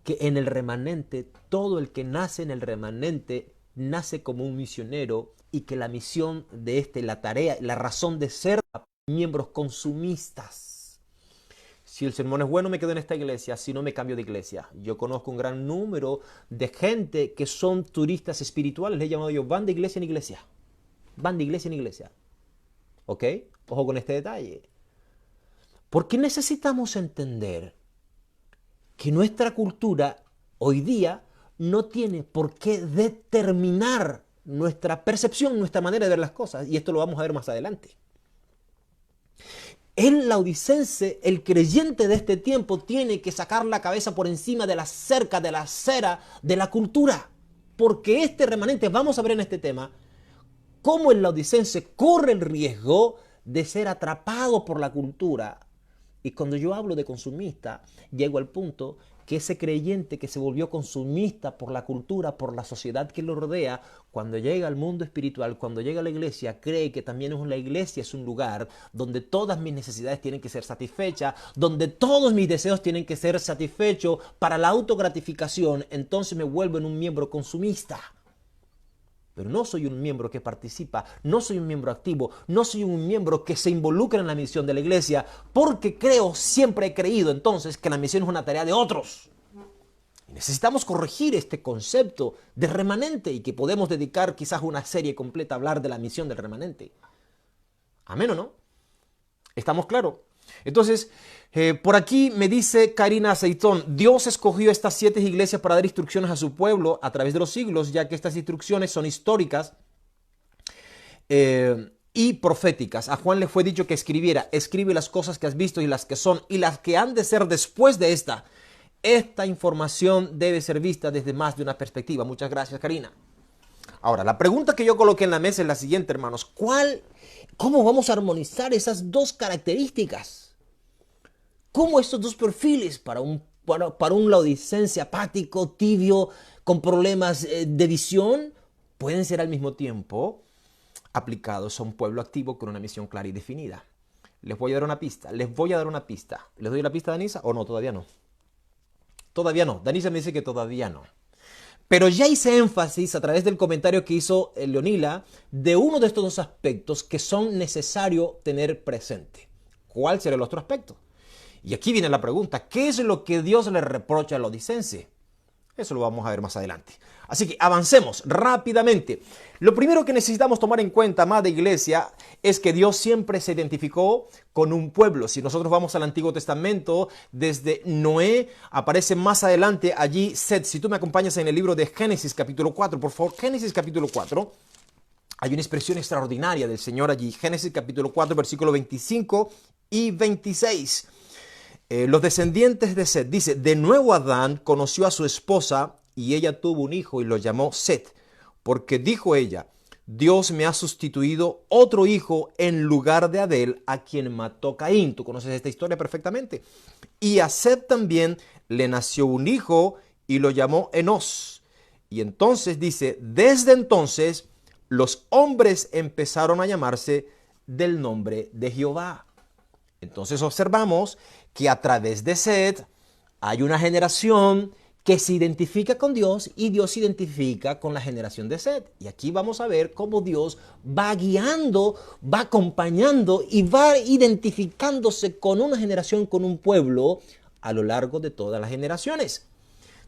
que en el remanente, todo el que nace en el remanente nace como un misionero, y que la misión de la tarea, la razón de ser, miembros consumistas. Si el sermón es bueno, me quedo en esta iglesia; si no, me cambio de iglesia. Yo conozco un gran número de gente que son turistas espirituales, les he llamado yo, van de iglesia en iglesia. Van de iglesia en iglesia. ¿Ok? Ojo con este detalle. Porque necesitamos entender que nuestra cultura hoy día no tiene por qué determinar nuestra percepción, nuestra manera de ver las cosas. Y esto lo vamos a ver más adelante. El laodicense, el creyente de este tiempo, tiene que sacar la cabeza por encima de la cerca, de la acera, de la cultura. Porque este remanente, vamos a ver en este tema, cómo el laodicense corre el riesgo de ser atrapado por la cultura. Y cuando yo hablo de consumista, llego al punto que ese creyente que se volvió consumista por la cultura, por la sociedad que lo rodea, cuando llega al mundo espiritual, cuando llega a la iglesia, cree que también la iglesia es un lugar donde todas mis necesidades tienen que ser satisfechas, donde todos mis deseos tienen que ser satisfechos para la autogratificación. Entonces me vuelvo en un miembro consumista. Pero no soy un miembro que participa, no soy un miembro activo, no soy un miembro que se involucra en la misión de la iglesia, porque siempre he creído entonces que la misión es una tarea de otros. Y necesitamos corregir este concepto de remanente, y que podemos dedicar quizás una serie completa a hablar de la misión del remanente. ¿Amén o no? ¿Estamos claros? Entonces, por aquí me dice Karina Aceitón: Dios escogió estas 7 iglesias para dar instrucciones a su pueblo a través de los siglos, ya que estas instrucciones son históricas y proféticas. A Juan le fue dicho que escribiera: escribe las cosas que has visto y las que son y las que han de ser después de esta. Esta información debe ser vista desde más de una perspectiva. Muchas gracias, Karina. Ahora, la pregunta que yo coloqué en la mesa es la siguiente, hermanos: ¿cómo vamos a armonizar esas dos características? ¿Cómo estos dos perfiles para un laodicense apático, tibio, con problemas de visión, pueden ser al mismo tiempo aplicados a un pueblo activo con una misión clara y definida? Les voy a dar una pista. ¿Les doy la pista, Danisa, o no? Todavía no. Todavía no. Danisa me dice que todavía no. Pero ya hice énfasis a través del comentario que hizo Leonila de uno de estos dos aspectos que son necesarios tener presente. ¿Cuál será el otro aspecto? Y aquí viene la pregunta: ¿qué es lo que Dios le reprocha al laodicense? Eso lo vamos a ver más adelante. Así que avancemos rápidamente. Lo primero que necesitamos tomar en cuenta, amada iglesia, es que Dios siempre se identificó con un pueblo. Si nosotros vamos al Antiguo Testamento, desde Noé, aparece más adelante allí Set. Si tú me acompañas en el libro de Génesis capítulo 4, por favor, Génesis capítulo 4. Hay una expresión extraordinaria del Señor allí. Génesis capítulo 4, versículo 25 y 26. Los descendientes de Set, dice: de nuevo Adán conoció a su esposa y ella tuvo un hijo y lo llamó Set, porque dijo ella: Dios me ha sustituido otro hijo en lugar de Abel, a quien mató Caín. Tú conoces esta historia perfectamente. Y a Set también le nació un hijo y lo llamó Enos. Y entonces dice: desde entonces los hombres empezaron a llamarse del nombre de Jehová. Entonces observamos que a través de Set hay una generación que se identifica con Dios y Dios se identifica con la generación de Set. Y aquí vamos a ver cómo Dios va guiando, va acompañando y va identificándose con una generación, con un pueblo a lo largo de todas las generaciones.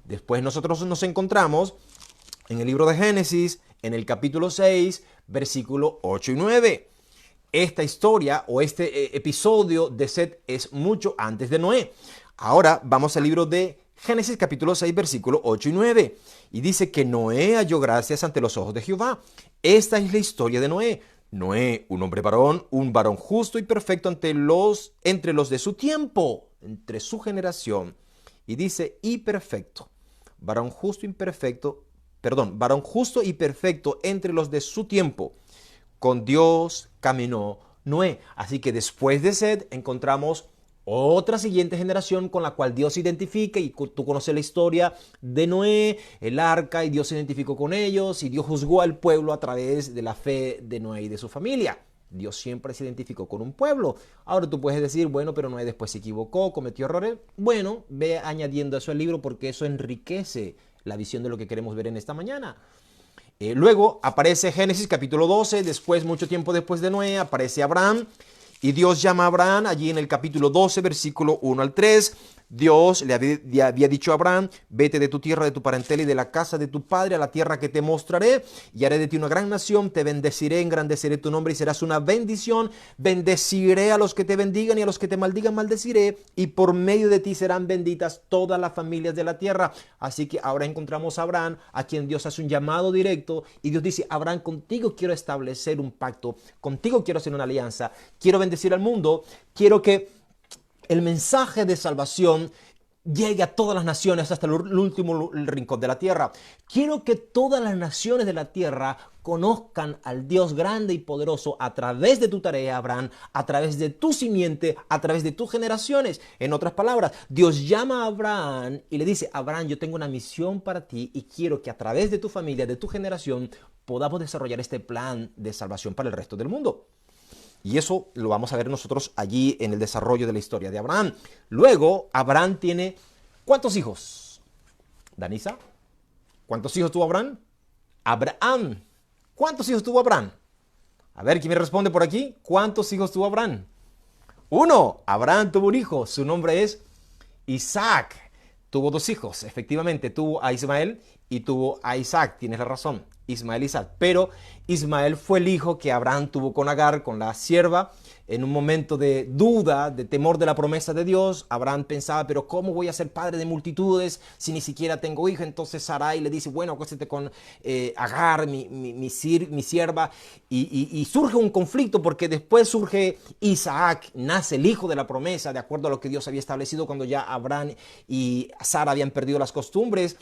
Después nosotros nos encontramos en el libro de Génesis, en el capítulo 6, versículo 8 y 9. Esta historia o este episodio de Set es mucho antes de Noé. Ahora vamos al libro de Génesis capítulo 6, versículo 8 y 9. Y dice que Noé halló gracias ante los ojos de Jehová. Esta es la historia de Noé. Noé, un hombre varón, un varón justo y perfecto entre los de su tiempo, entre su generación. Y dice, y perfecto. Varón justo y perfecto, varón justo y perfecto entre los de su tiempo. Con Dios caminó Noé. Así que después de Set encontramos otra siguiente generación con la cual Dios se identifica, y tú conoces la historia de Noé, el arca, y Dios se identificó con ellos y Dios juzgó al pueblo a través de la fe de Noé y de su familia. Dios siempre se identificó con un pueblo. Ahora tú puedes decir, bueno, pero Noé después se equivocó, cometió errores. Bueno, ve añadiendo eso al libro porque eso enriquece la visión de lo que queremos ver en esta mañana. Luego aparece Génesis capítulo 12, después, mucho tiempo después de Noé, aparece Abraham. Y Dios llama a Abraham allí en el capítulo 12, versículo 1 al 3. Dios le había dicho a Abraham, vete de tu tierra, de tu parentela y de la casa de tu padre a la tierra que te mostraré, y haré de ti una gran nación, te bendeciré, engrandeceré tu nombre y serás una bendición, bendeciré a los que te bendigan y a los que te maldigan maldeciré, y por medio de ti serán benditas todas las familias de la tierra. Así que ahora encontramos a Abraham, a quien Dios hace un llamado directo, y Dios dice, Abraham, contigo quiero establecer un pacto, contigo quiero hacer una alianza, quiero bendecir al mundo, quiero que el mensaje de salvación llegue a todas las naciones hasta el último rincón de la tierra. Quiero que todas las naciones de la tierra conozcan al Dios grande y poderoso a través de tu tarea, Abraham, a través de tu simiente, a través de tus generaciones. En otras palabras, Dios llama a Abraham y le dice, Abraham, yo tengo una misión para ti y quiero que a través de tu familia, de tu generación, podamos desarrollar este plan de salvación para el resto del mundo. Y eso lo vamos a ver nosotros allí en el desarrollo de la historia de Abraham. Luego, Abraham tiene ¿cuántos hijos? Danisa, ¿cuántos hijos tuvo Abraham? Abraham. ¿Cuántos hijos tuvo Abraham? A ver, ¿quién me responde por aquí? ¿Cuántos hijos tuvo Abraham? Uno. Abraham tuvo un hijo. Su nombre es Isaac. Tuvo dos hijos. Efectivamente, tuvo a Ismael y tuvo a Isaac. Tienes la razón. Ismael y Isaac. Pero Ismael fue el hijo que Abraham tuvo con Agar, con la sierva. En un momento de duda, de temor de la promesa de Dios, Abraham pensaba, pero ¿cómo voy a ser padre de multitudes si ni siquiera tengo hija? Entonces Sarai le dice, bueno, acuéstate con Agar, mi sierva. Y surge un conflicto porque después surge Isaac, nace el hijo de la promesa, de acuerdo a lo que Dios había establecido cuando ya Abraham y Sara habían perdido las costumbres.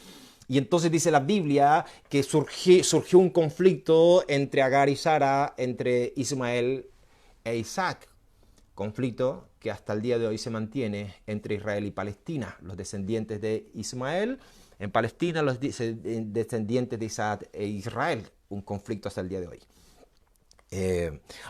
Y entonces dice la Biblia que surgió un conflicto entre Agar y Sara, entre Ismael e Isaac. Conflicto que hasta el día de hoy se mantiene entre Israel y Palestina. Los descendientes de Ismael en Palestina, los descendientes de Isaac e Israel. Un conflicto hasta el día de hoy.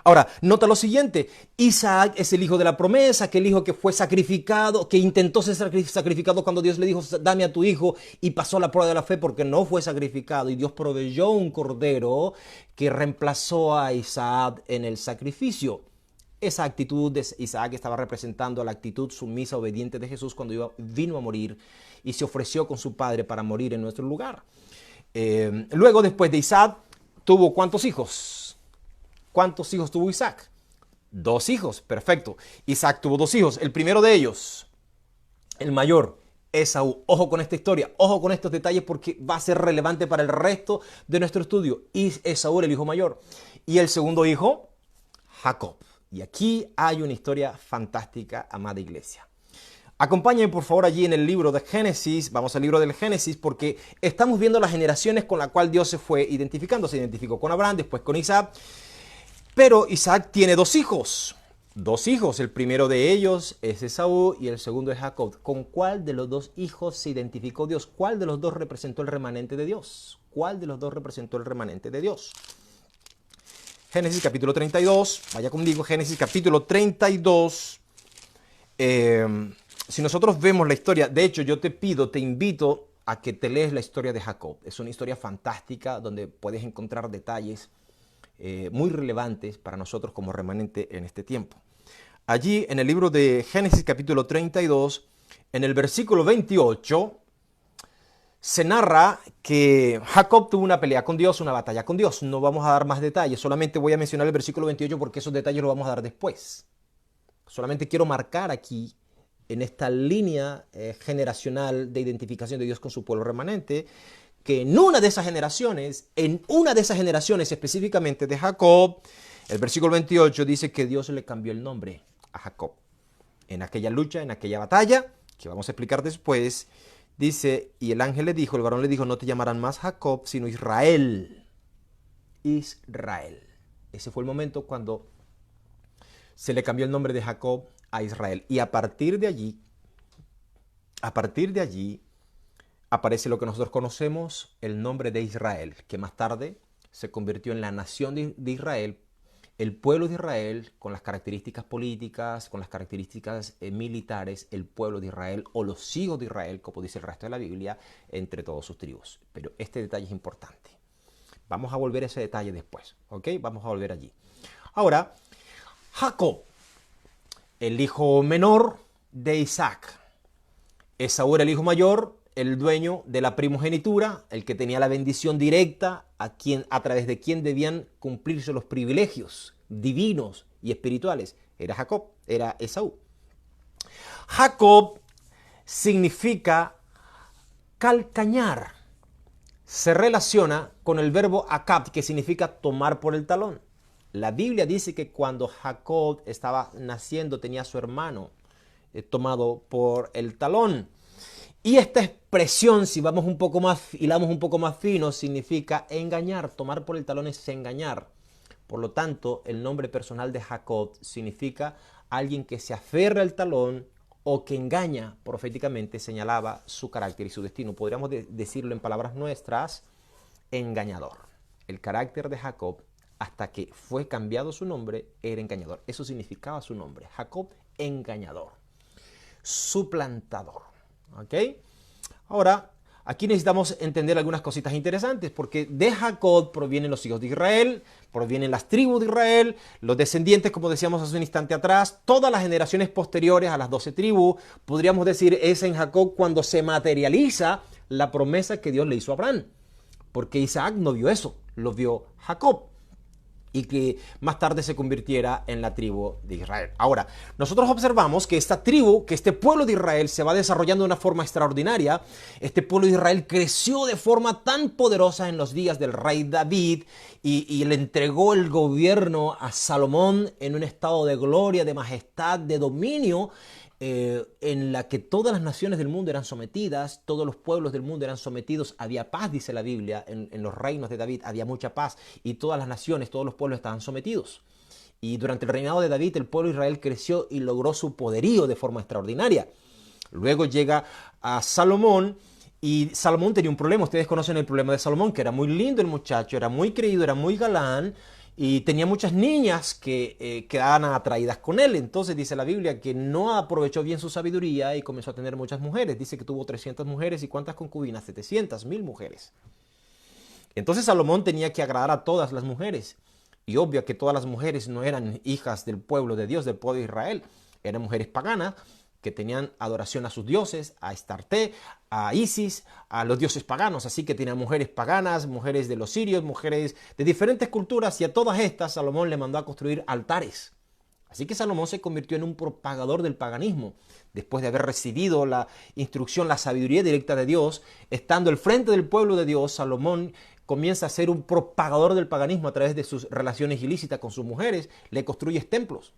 Ahora, nota lo siguiente, Isaac es el hijo de la promesa, aquel hijo que fue sacrificado, que intentó ser sacrificado cuando Dios le dijo, dame a tu hijo, y pasó la prueba de la fe porque no fue sacrificado, y Dios proveyó un cordero que reemplazó a Isaac en el sacrificio. Esa actitud de Isaac estaba representando la actitud sumisa, obediente de Jesús cuando vino a morir y se ofreció con su padre para morir en nuestro lugar. Luego, después de Isaac, tuvo ¿cuántos hijos? ¿Cuántos hijos tuvo Isaac? 2 hijos, perfecto. Isaac tuvo 2 hijos. El primero de ellos, el mayor, Esaú. Ojo con esta historia, ojo con estos detalles porque va a ser relevante para el resto de nuestro estudio. Y Esaú, el hijo mayor. Y el segundo hijo, Jacob. Y aquí hay una historia fantástica, amada iglesia. Acompáñenme por favor allí en el libro de Génesis, vamos al libro del Génesis porque estamos viendo las generaciones con las cuales Dios se fue identificando. Se identificó con Abraham, después con Isaac. Pero Isaac tiene 2 hijos. 2 hijos. El primero de ellos es Esaú y el segundo es Jacob. ¿Con cuál de los 2 hijos se identificó Dios? ¿Cuál de los 2 representó el remanente de Dios? ¿Cuál de los 2 representó el remanente de Dios? Génesis capítulo 32. Vaya conmigo, Génesis capítulo 32. Si nosotros vemos la historia, de hecho yo te invito a que te lees la historia de Jacob. Es una historia fantástica donde puedes encontrar detalles muy relevantes para nosotros como remanente en este tiempo. Allí en el libro de Génesis capítulo 32, en el versículo 28, se narra que Jacob tuvo una pelea con Dios, una batalla con Dios. No vamos a dar más detalles, solamente voy a mencionar el versículo 28 porque esos detalles los vamos a dar después. Solamente quiero marcar aquí, en esta línea generacional de identificación de Dios con su pueblo remanente, que en una de esas generaciones específicamente de Jacob, el versículo 28 dice que Dios le cambió el nombre a Jacob. En aquella lucha, en aquella batalla, que vamos a explicar después, dice, y el ángel le dijo, el varón le dijo, no te llamarán más Jacob, sino Israel. Israel. Ese fue el momento cuando se le cambió el nombre de Jacob a Israel. Y a partir de allí, aparece lo que nosotros conocemos, el nombre de Israel, que más tarde se convirtió en la nación de Israel, el pueblo de Israel, con las características políticas, con las características militares, el pueblo de Israel o los hijos de Israel, como dice el resto de la Biblia, entre todas sus tribus. Pero este detalle es importante. Vamos a volver a ese detalle después, ¿ok? Vamos a volver allí. Ahora, Jacob, el hijo menor de Isaac. Esaú era el hijo mayor, el dueño de la primogenitura, el que tenía la bendición directa, a través de quien debían cumplirse los privilegios divinos y espirituales. Era Jacob, era Esaú. Jacob significa calcañar. Se relaciona con el verbo akab, que significa tomar por el talón. La Biblia dice que cuando Jacob estaba naciendo tenía a su hermano tomado por el talón. Y esta expresión, si vamos un poco más, hilamos un poco más fino, significa engañar. Tomar por el talón es engañar. Por lo tanto, el nombre personal de Jacob significa alguien que se aferra al talón o que engaña. Proféticamente señalaba su carácter y su destino. Podríamos decirlo en palabras nuestras, engañador. El carácter de Jacob, hasta que fue cambiado su nombre, era engañador. Eso significaba su nombre. Jacob, engañador. Suplantador. ¿Ok? Ahora, aquí necesitamos entender algunas cositas interesantes, porque de Jacob provienen los hijos de Israel, provienen las tribus de Israel, los descendientes, como decíamos hace un instante atrás, todas las generaciones posteriores a las 12 tribus. Podríamos decir, es en Jacob cuando se materializa la promesa que Dios le hizo a Abraham, porque Isaac no vio eso, lo vio Jacob, y que más tarde se convirtiera en la tribu de Israel. Ahora, nosotros observamos que esta tribu, que este pueblo de Israel se va desarrollando de una forma extraordinaria. Este pueblo de Israel creció de forma tan poderosa en los días del rey David y le entregó el gobierno a Salomón en un estado de gloria, de majestad, de dominio, en la que todas las naciones del mundo eran sometidas, todos los pueblos del mundo eran sometidos, había paz, dice la Biblia, en los reinos de David había mucha paz y todas las naciones, todos los pueblos estaban sometidos. Y durante el reinado de David el pueblo de Israel creció y logró su poderío de forma extraordinaria. Luego llega a Salomón y Salomón tenía un problema. Ustedes conocen el problema de Salomón, que era muy lindo el muchacho, era muy creído, era muy galán, y tenía muchas niñas que quedaban atraídas con él. Entonces dice la Biblia que no aprovechó bien su sabiduría y comenzó a tener muchas mujeres. Dice que tuvo 300 mujeres. ¿Y cuántas concubinas? 700, 1000 mujeres. Entonces Salomón tenía que agradar a todas las mujeres. Y obvio que todas las mujeres no eran hijas del pueblo de Dios, del pueblo de Israel. Eran mujeres paganas que tenían adoración a sus dioses, a Astarte, a Isis, a los dioses paganos. Así que tenían mujeres paganas, mujeres de los sirios, mujeres de diferentes culturas, y a todas estas Salomón le mandó a construir altares. Así que Salomón se convirtió en un propagador del paganismo. Después de haber recibido la instrucción, la sabiduría directa de Dios, estando al frente del pueblo de Dios, Salomón comienza a ser un propagador del paganismo a través de sus relaciones ilícitas con sus mujeres. Le construye templos.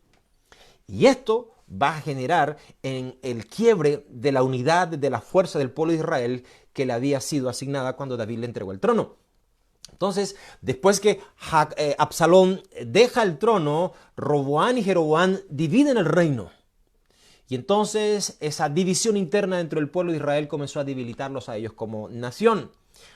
Y esto va a generar en el quiebre de la unidad, de la fuerza del pueblo de Israel que le había sido asignada cuando David le entregó el trono. Entonces, después que Absalón deja el trono, Roboán y Jeroboam dividen el reino. Y entonces esa división interna dentro del pueblo de Israel comenzó a debilitarlos a ellos como nación.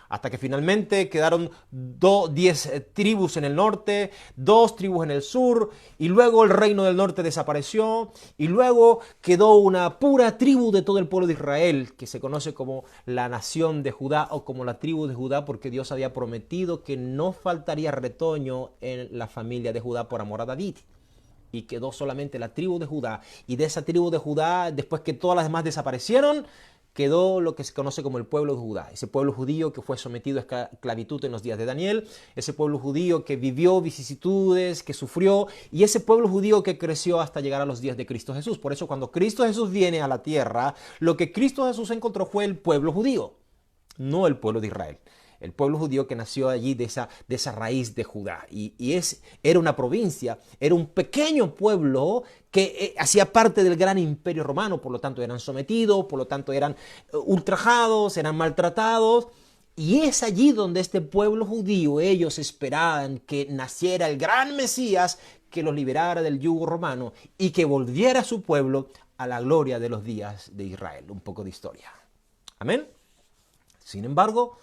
Hasta que finalmente quedaron 10 tribus en el norte, 2 tribus en el sur, y luego el reino del norte desapareció, y luego quedó una pura tribu de todo el pueblo de Israel, que se conoce como la nación de Judá o como la tribu de Judá, porque Dios había prometido que no faltaría retoño en la familia de Judá por amor a David. Y quedó solamente la tribu de Judá. Y de esa tribu de Judá, después que todas las demás desaparecieron, quedó lo que se conoce como el pueblo de Judá. Ese pueblo judío que fue sometido a esclavitud en los días de Daniel. Ese pueblo judío que vivió vicisitudes, que sufrió. Y ese pueblo judío que creció hasta llegar a los días de Cristo Jesús. Por eso cuando Cristo Jesús viene a la tierra, lo que Cristo Jesús encontró fue el pueblo judío, no el pueblo de Israel. El pueblo judío que nació allí de esa raíz de Judá. Era una provincia, era un pequeño pueblo que hacía parte del gran imperio romano, por lo tanto eran sometidos, por lo tanto eran ultrajados, eran maltratados. Y es allí donde este pueblo judío, ellos esperaban que naciera el gran Mesías que los liberara del yugo romano y que volviera a su pueblo a la gloria de los días de Israel. Un poco de historia. Amén. Sin embargo,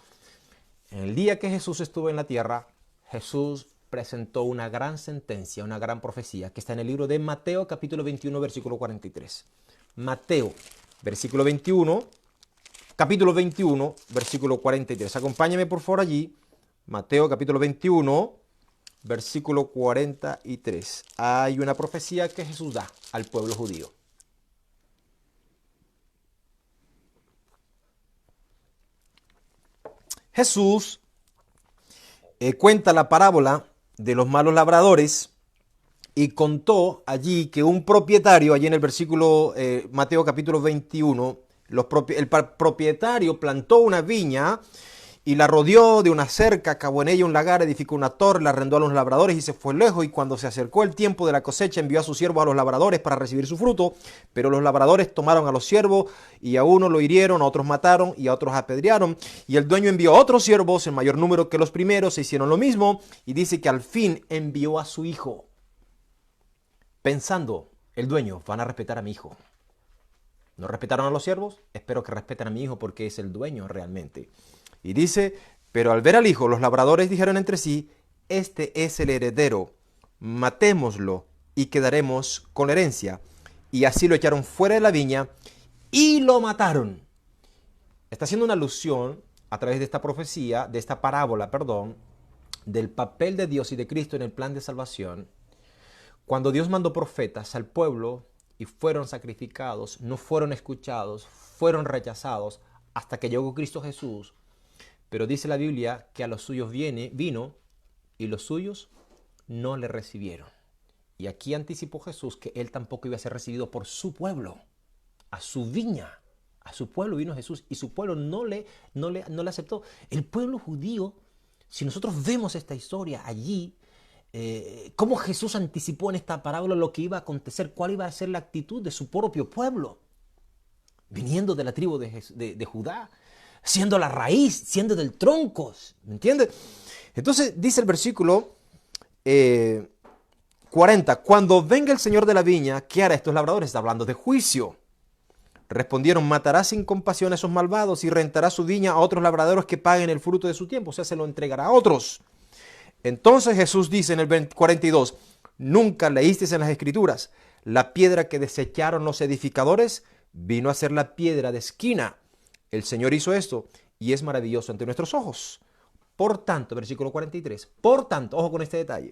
en el día que Jesús estuvo en la tierra, Jesús presentó una gran sentencia, una gran profecía, que está en el libro de Mateo, capítulo 21, versículo 43. Mateo, capítulo 21, versículo 43. Acompáñame por favor allí. Mateo, capítulo 21, versículo 43. Hay una profecía que Jesús da al pueblo judío. Jesús cuenta la parábola de los malos labradores y contó allí que un propietario, allí en el versículo Mateo capítulo 21, el propietario plantó una viña y la rodeó de una cerca, cavó en ella un lagar, edificó una torre, la arrendó a los labradores y se fue lejos. Y cuando se acercó el tiempo de la cosecha, envió a sus siervos a los labradores para recibir su fruto. Pero los labradores tomaron a los siervos y a uno lo hirieron, a otros mataron y a otros apedrearon. Y el dueño envió a otros siervos en mayor número que los primeros, se hicieron lo mismo. Y dice que al fin envió a su hijo, pensando, el dueño, van a respetar a mi hijo. ¿No respetaron a los siervos? Espero que respeten a mi hijo porque es el dueño realmente. Y dice, pero al ver al hijo, los labradores dijeron entre sí, este es el heredero, matémoslo y quedaremos con la herencia. Y así lo echaron fuera de la viña y lo mataron. Está haciendo una alusión a través de esta profecía, de esta parábola, del papel de Dios y de Cristo en el plan de salvación. Cuando Dios mandó profetas al pueblo y fueron sacrificados, no fueron escuchados, fueron rechazados hasta que llegó Cristo Jesús. Pero dice la Biblia que a los suyos vino y los suyos no le recibieron. Y aquí anticipó Jesús que él tampoco iba a ser recibido por su pueblo, a su viña. A su pueblo vino Jesús y su pueblo no le aceptó. El pueblo judío, si nosotros vemos esta historia allí, cómo Jesús anticipó en esta parábola lo que iba a acontecer, cuál iba a ser la actitud de su propio pueblo, viniendo de la tribu de Judá, siendo la raíz, siendo del tronco, ¿me entiendes? Entonces dice el versículo 40, cuando venga el Señor de la viña, ¿qué hará estos labradores? Está hablando de juicio. Respondieron, matará sin compasión a esos malvados y rentará su viña a otros labradores que paguen el fruto de su tiempo, o sea, se lo entregará a otros. Entonces Jesús dice en el 42, nunca leísteis en las Escrituras, la piedra que desecharon los edificadores vino a ser la piedra de esquina. El Señor hizo esto y es maravilloso ante nuestros ojos. Por tanto, versículo 43, por tanto, ojo con este detalle,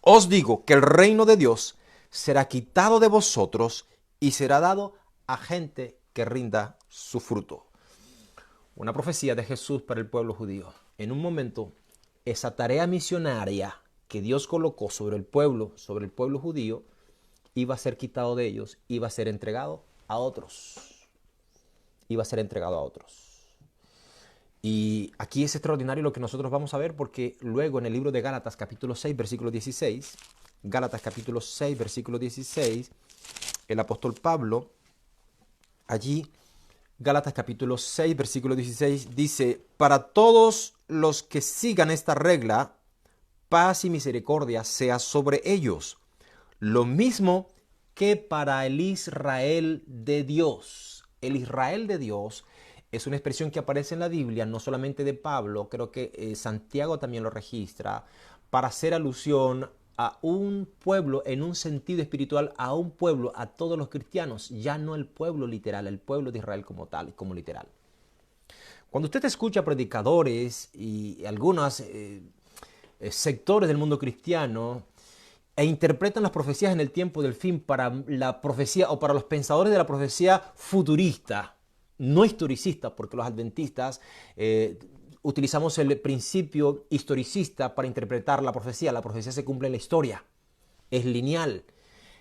os digo que el reino de Dios será quitado de vosotros y será dado a gente que rinda su fruto. Una profecía de Jesús para el pueblo judío. En un momento, esa tarea misionaria que Dios colocó sobre el pueblo judío, iba a ser quitado de ellos, iba a ser entregado a otros. Iba a ser entregado a otros. Y aquí es extraordinario lo que nosotros vamos a ver, porque luego en el libro de Gálatas capítulo 6, versículo 16, Gálatas capítulo 6, versículo 16, el apóstol Pablo, allí, Gálatas capítulo 6, versículo 16, dice, para todos los que sigan esta regla, paz y misericordia sea sobre ellos. Lo mismo que para el Israel de Dios. El Israel de Dios es una expresión que aparece en la Biblia, no solamente de Pablo, creo que Santiago también lo registra, para hacer alusión a un pueblo en un sentido espiritual, a un pueblo, a todos los cristianos, ya no el pueblo literal, el pueblo de Israel como tal, como literal. Cuando usted escucha predicadores y algunos sectores del mundo cristiano e interpretan las profecías en el tiempo del fin para la profecía o para los pensadores de la profecía futurista, no historicista, porque los adventistas utilizamos el principio historicista para interpretar la profecía. La profecía se cumple en la historia, es lineal.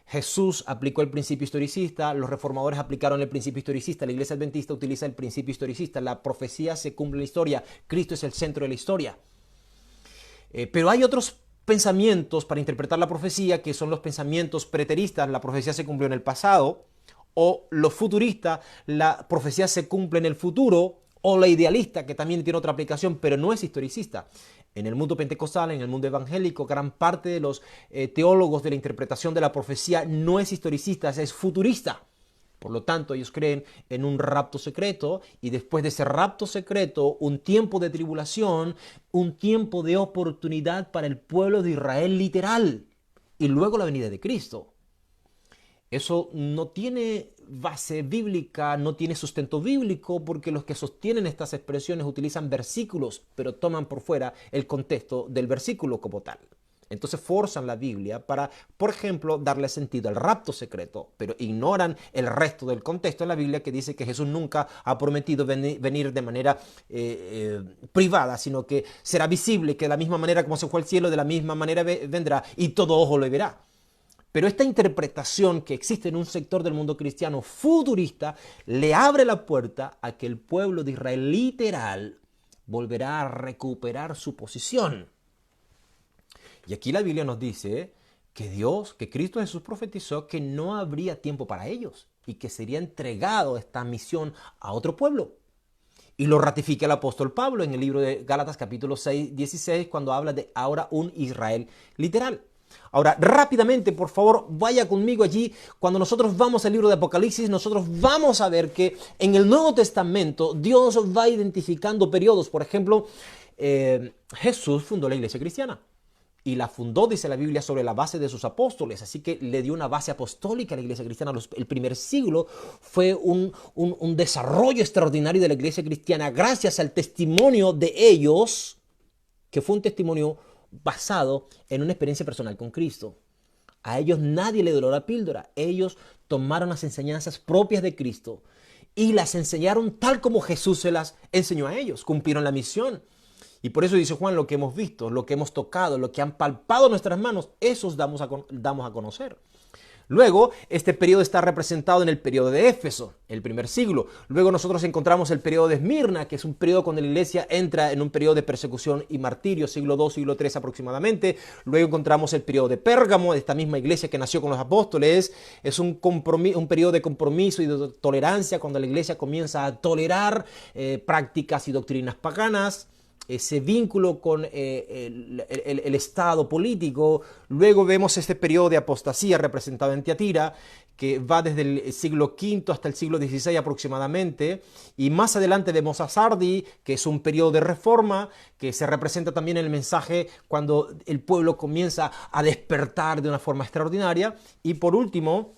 Jesús aplicó el principio historicista, los reformadores aplicaron el principio historicista, la iglesia adventista utiliza el principio historicista, la profecía se cumple en la historia, Cristo es el centro de la historia. Pero hay otros pensamientos para interpretar la profecía que son los pensamientos preteristas, la profecía se cumplió en el pasado, o los futuristas, la profecía se cumple en el futuro, o la idealista, que también tiene otra aplicación, pero no es historicista. En el mundo pentecostal, en el mundo evangélico, gran parte de los teólogos de la interpretación de la profecía no es historicista, es futurista. Por lo tanto, ellos creen en un rapto secreto y después de ese rapto secreto, un tiempo de tribulación, un tiempo de oportunidad para el pueblo de Israel literal y luego la venida de Cristo. Eso no tiene base bíblica, no tiene sustento bíblico, porque los que sostienen estas expresiones utilizan versículos, pero toman por fuera el contexto del versículo como tal. Entonces forzan la Biblia para, por ejemplo, darle sentido al rapto secreto, pero ignoran el resto del contexto de la Biblia que dice que Jesús nunca ha prometido venir de manera privada, sino que será visible, que de la misma manera como se fue al cielo, de la misma manera vendrá y todo ojo lo verá. Pero esta interpretación que existe en un sector del mundo cristiano futurista le abre la puerta a que el pueblo de Israel literal volverá a recuperar su posición. Y aquí la Biblia nos dice que Cristo Jesús profetizó que no habría tiempo para ellos y que sería entregado esta misión a otro pueblo. Y lo ratifica el apóstol Pablo en el libro de Gálatas capítulo 6, 16, cuando habla de ahora un Israel literal. Ahora, rápidamente, por favor, vaya conmigo allí. Cuando nosotros vamos al libro de Apocalipsis, nosotros vamos a ver que en el Nuevo Testamento Dios va identificando periodos. Por ejemplo, Jesús fundó la iglesia cristiana. Y la fundó, dice la Biblia, sobre la base de sus apóstoles. Así que le dio una base apostólica a la iglesia cristiana. El primer siglo fue un desarrollo extraordinario de la iglesia cristiana gracias al testimonio de ellos, que fue un testimonio basado en una experiencia personal con Cristo. A ellos nadie le doró la píldora. Ellos tomaron las enseñanzas propias de Cristo y las enseñaron tal como Jesús se las enseñó a ellos. Cumplieron la misión. Y por eso dice Juan, lo que hemos visto, lo que hemos tocado, lo que han palpado nuestras manos, esos damos a conocer. Luego, este periodo está representado en el periodo de Éfeso, el primer siglo. Luego nosotros encontramos el periodo de Esmirna, que es un periodo cuando la iglesia entra en un periodo de persecución y martirio, siglo II, siglo III aproximadamente. Luego encontramos el periodo de Pérgamo, de esta misma iglesia que nació con los apóstoles. Es un periodo de compromiso y de tolerancia, cuando la iglesia comienza a tolerar prácticas y doctrinas paganas. Ese vínculo con el estado político. Luego vemos este periodo de apostasía representado en Tiatira, que va desde el siglo V hasta el siglo XVI aproximadamente, y más adelante vemos a Sardi, que es un periodo de reforma, que se representa también en el mensaje cuando el pueblo comienza a despertar de una forma extraordinaria, y por último,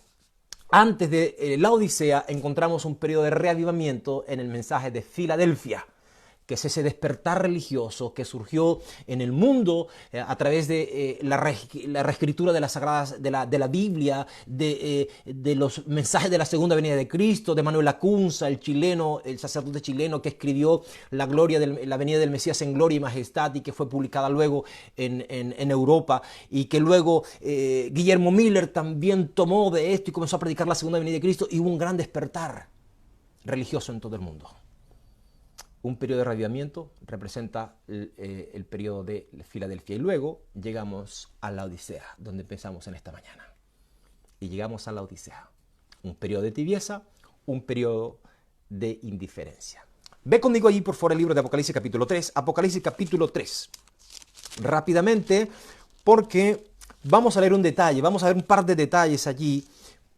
antes de la Odisea, encontramos un periodo de reavivamiento en el mensaje de Filadelfia, que es ese despertar religioso que surgió en el mundo a través de la reescritura de las sagradas de la Biblia, de los mensajes de la segunda venida de Cristo, de Manuel Lacunza, el sacerdote chileno que escribió la venida del Mesías en gloria y majestad, y que fue publicada luego en Europa, y que luego Guillermo Miller también tomó de esto y comenzó a predicar la segunda venida de Cristo, y hubo un gran despertar religioso en todo el mundo. Un periodo de reavivamiento representa el periodo de Filadelfia. Y luego llegamos a la Odisea, donde empezamos en esta mañana. Y llegamos a la Odisea. Un periodo de tibieza, un periodo de indiferencia. Ve conmigo allí, por favor, el libro de Apocalipsis capítulo 3. Apocalipsis capítulo 3. Rápidamente, porque vamos a leer un detalle, vamos a ver un par de detalles allí,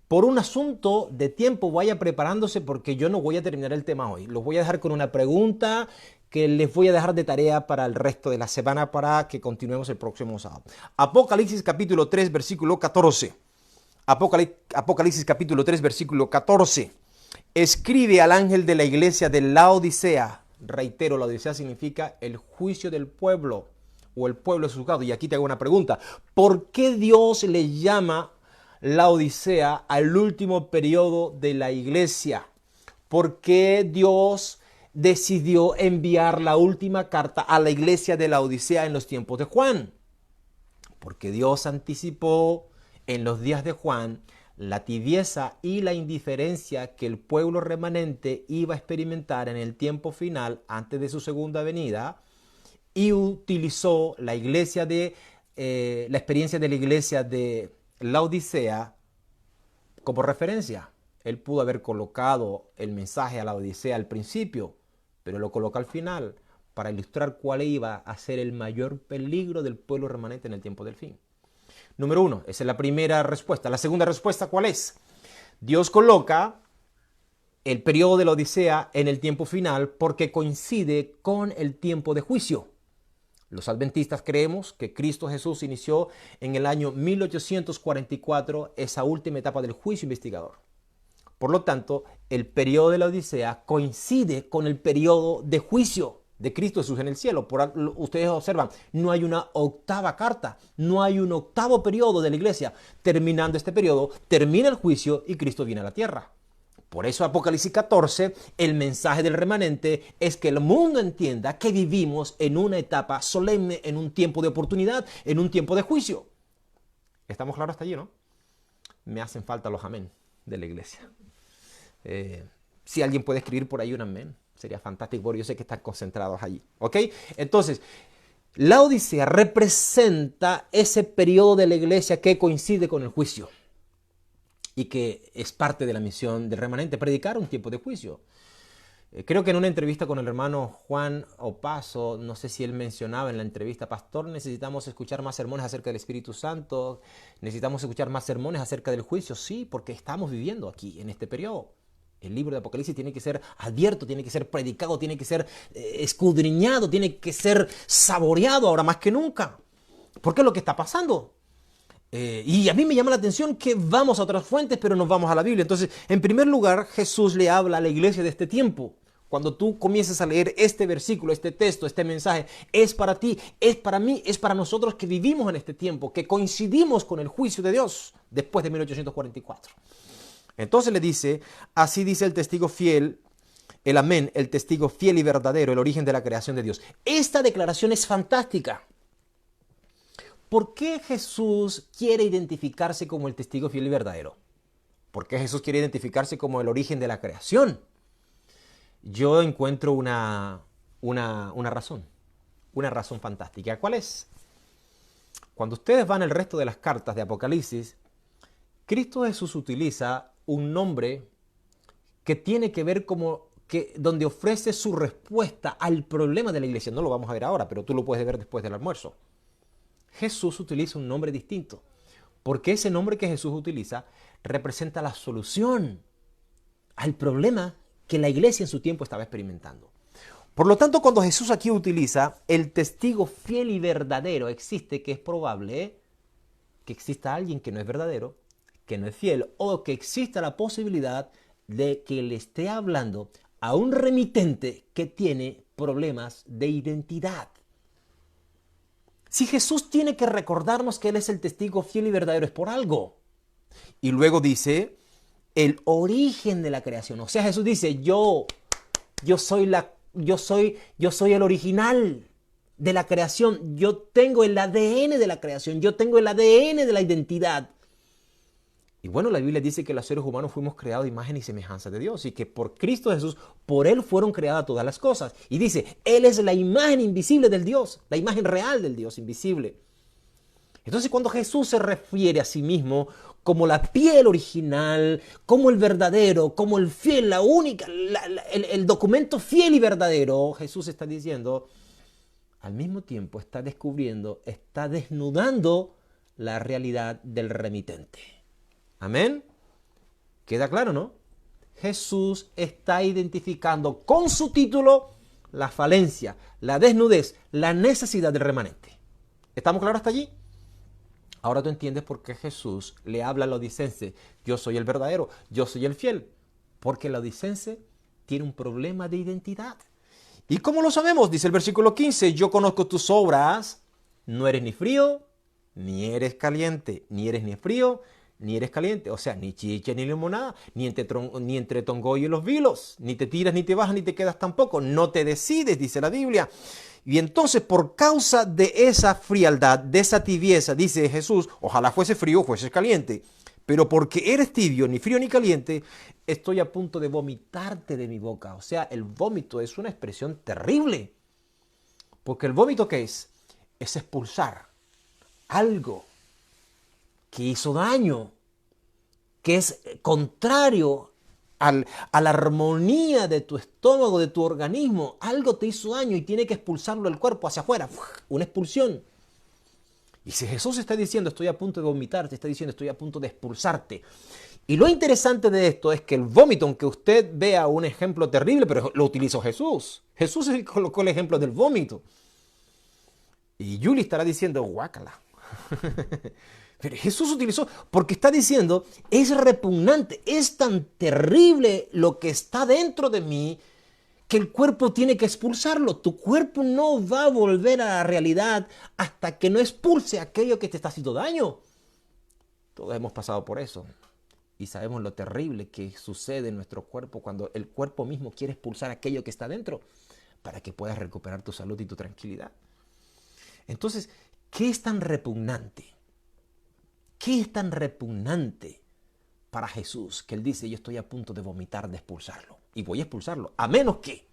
Por un asunto de tiempo, vaya preparándose porque yo no voy a terminar el tema hoy. Los voy a dejar con una pregunta que les voy a dejar de tarea para el resto de la semana para que continuemos el próximo sábado. Apocalipsis capítulo 3, versículo 14. Apocalipsis capítulo 3, versículo 14. Escribe al ángel de la iglesia de Laodicea. Reitero, Laodicea significa el juicio del pueblo o el pueblo es juzgado. Y aquí te hago una pregunta. ¿Por qué Dios le llama Laodicea al último periodo de la iglesia? ¿Por qué Dios decidió enviar la última carta a la iglesia de Laodicea en los tiempos de Juan? Porque Dios anticipó en los días de Juan la tibieza y la indiferencia que el pueblo remanente iba a experimentar en el tiempo final antes de su segunda venida, y utilizó la iglesia la experiencia de la iglesia de Laodicea como referencia. Él pudo haber colocado el mensaje a Laodicea al principio, pero lo coloca al final para ilustrar cuál iba a ser el mayor peligro del pueblo remanente en el tiempo del fin. Número 1, esa es la primera respuesta. La segunda respuesta, ¿cuál es? Dios coloca el periodo de la Odisea en el tiempo final porque coincide con el tiempo de juicio. Los adventistas creemos que Cristo Jesús inició en el año 1844 esa última etapa del juicio investigador. Por lo tanto, el periodo de la Odisea coincide con el periodo de juicio de Cristo Jesús en el cielo. Ustedes observan, no hay una octava carta, no hay un octavo periodo de la iglesia. Terminando este periodo, termina el juicio y Cristo viene a la tierra. Por eso Apocalipsis 14, el mensaje del remanente es que el mundo entienda que vivimos en una etapa solemne, en un tiempo de oportunidad, en un tiempo de juicio. ¿Estamos claros hasta allí, no? Me hacen falta los amén de la iglesia. Si alguien puede escribir por ahí un amén, sería fantástico, porque yo sé que están concentrados allí. ¿Ok? Entonces, la Odisea representa ese periodo de la iglesia que coincide con el juicio y que es parte de la misión del remanente, predicar un tiempo de juicio. Creo que en una entrevista con el hermano Juan Opaso, no sé si él mencionaba en la entrevista, pastor, necesitamos escuchar más sermones acerca del Espíritu Santo, necesitamos escuchar más sermones acerca del juicio. Sí, porque estamos viviendo aquí en este periodo. El libro de Apocalipsis tiene que ser abierto, tiene que ser predicado, tiene que ser escudriñado, tiene que ser saboreado ahora más que nunca. Porque es lo que está pasando. Y a mí me llama la atención que vamos a otras fuentes, pero nos vamos a la Biblia. Entonces, en primer lugar, Jesús le habla a la iglesia de este tiempo. Cuando tú comiences a leer este versículo, este texto, este mensaje, es para ti, es para mí, es para nosotros que vivimos en este tiempo, que coincidimos con el juicio de Dios después de 1844. Entonces le dice, así dice el testigo fiel, el amén, el testigo fiel y verdadero, el origen de la creación de Dios. Esta declaración es fantástica. ¿Por qué Jesús quiere identificarse como el testigo fiel y verdadero? ¿Por qué Jesús quiere identificarse como el origen de la creación? Yo encuentro una razón fantástica. ¿Cuál es? Cuando ustedes van al resto de las cartas de Apocalipsis, Cristo Jesús utiliza un nombre que tiene que ver donde ofrece su respuesta al problema de la iglesia. No lo vamos a ver ahora, pero tú lo puedes ver después del almuerzo. Jesús utiliza un nombre distinto, porque ese nombre que Jesús utiliza representa la solución al problema que la iglesia en su tiempo estaba experimentando. Por lo tanto, cuando Jesús aquí utiliza el testigo fiel y verdadero, existe que es probable que exista alguien que no es verdadero, que no es fiel, o que exista la posibilidad de que le esté hablando a un remitente que tiene problemas de identidad. Si Jesús tiene que recordarnos que Él es el testigo fiel y verdadero, es por algo. Y luego dice, el origen de la creación. O sea, Jesús dice, yo soy el original de la creación. Yo tengo el ADN de la creación. Yo tengo el ADN de la identidad. Y bueno, la Biblia dice que los seres humanos fuimos creados de imagen y semejanza de Dios y que por Cristo Jesús, por Él fueron creadas todas las cosas. Y dice, Él es la imagen invisible del Dios, la imagen real del Dios invisible. Entonces, cuando Jesús se refiere a sí mismo como la piel original, como el verdadero, como el fiel, la única, el documento fiel y verdadero, Jesús está diciendo, al mismo tiempo está descubriendo, está desnudando la realidad del remitente. Amén. ¿Queda claro, no? Jesús está identificando con su título la falencia, la desnudez, la necesidad del remanente. ¿Estamos claros hasta allí? Ahora tú entiendes por qué Jesús le habla al odicense, yo soy el verdadero, yo soy el fiel. Porque el odicense tiene un problema de identidad. ¿Y cómo lo sabemos? Dice el versículo 15, yo conozco tus obras, no eres ni frío, ni eres caliente, ni eres ni frío, ni eres caliente. O sea, ni chicha ni limonada, ni entre Tongoyo y los vilos, ni te tiras, ni te bajas, ni te quedas tampoco. No te decides, dice la Biblia. Y entonces, por causa de esa frialdad, de esa tibieza, dice Jesús, ojalá fuese frío o fuese caliente. Pero porque eres tibio, ni frío ni caliente, estoy a punto de vomitarte de mi boca. O sea, el vómito es una expresión terrible. Porque el vómito, ¿qué es? Es expulsar algo que hizo daño, que es contrario a la armonía de tu estómago, de tu organismo. Algo te hizo daño y tiene que expulsarlo del cuerpo hacia afuera. Una expulsión. Y si Jesús está diciendo estoy a punto de vomitarte, está diciendo estoy a punto de expulsarte. Y lo interesante de esto es que el vómito, aunque usted vea un ejemplo terrible, pero lo utilizó Jesús. Jesús es el que colocó el ejemplo del vómito. Y Yuli estará diciendo guácala. Pero Jesús utilizó, porque está diciendo, es repugnante, es tan terrible lo que está dentro de mí, que el cuerpo tiene que expulsarlo. Tu cuerpo no va a volver a la realidad hasta que no expulse aquello que te está haciendo daño. Todos hemos pasado por eso. Y sabemos lo terrible que sucede en nuestro cuerpo cuando el cuerpo mismo quiere expulsar aquello que está dentro para que puedas recuperar tu salud y tu tranquilidad. Entonces, ¿qué es tan repugnante? ¿Qué es tan repugnante para Jesús que Él dice, yo estoy a punto de vomitar, de expulsarlo? Y voy a expulsarlo, a menos que.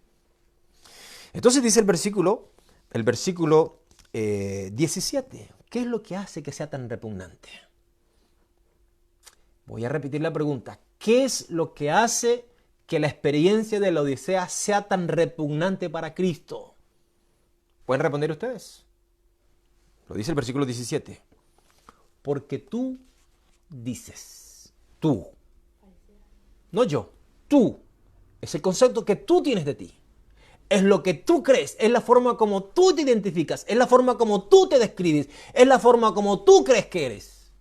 Entonces dice el versículo 17. ¿Qué es lo que hace que sea tan repugnante? Voy a repetir la pregunta. ¿Qué es lo que hace que la experiencia de la Odisea sea tan repugnante para Cristo? ¿Pueden responder ustedes? Lo dice el versículo 17. Porque tú dices, tú, no yo, tú. Es el concepto que tú tienes de ti. Es lo que tú crees. Es la forma como tú te identificas. Es la forma como tú te describes. Es la forma como tú crees que eres.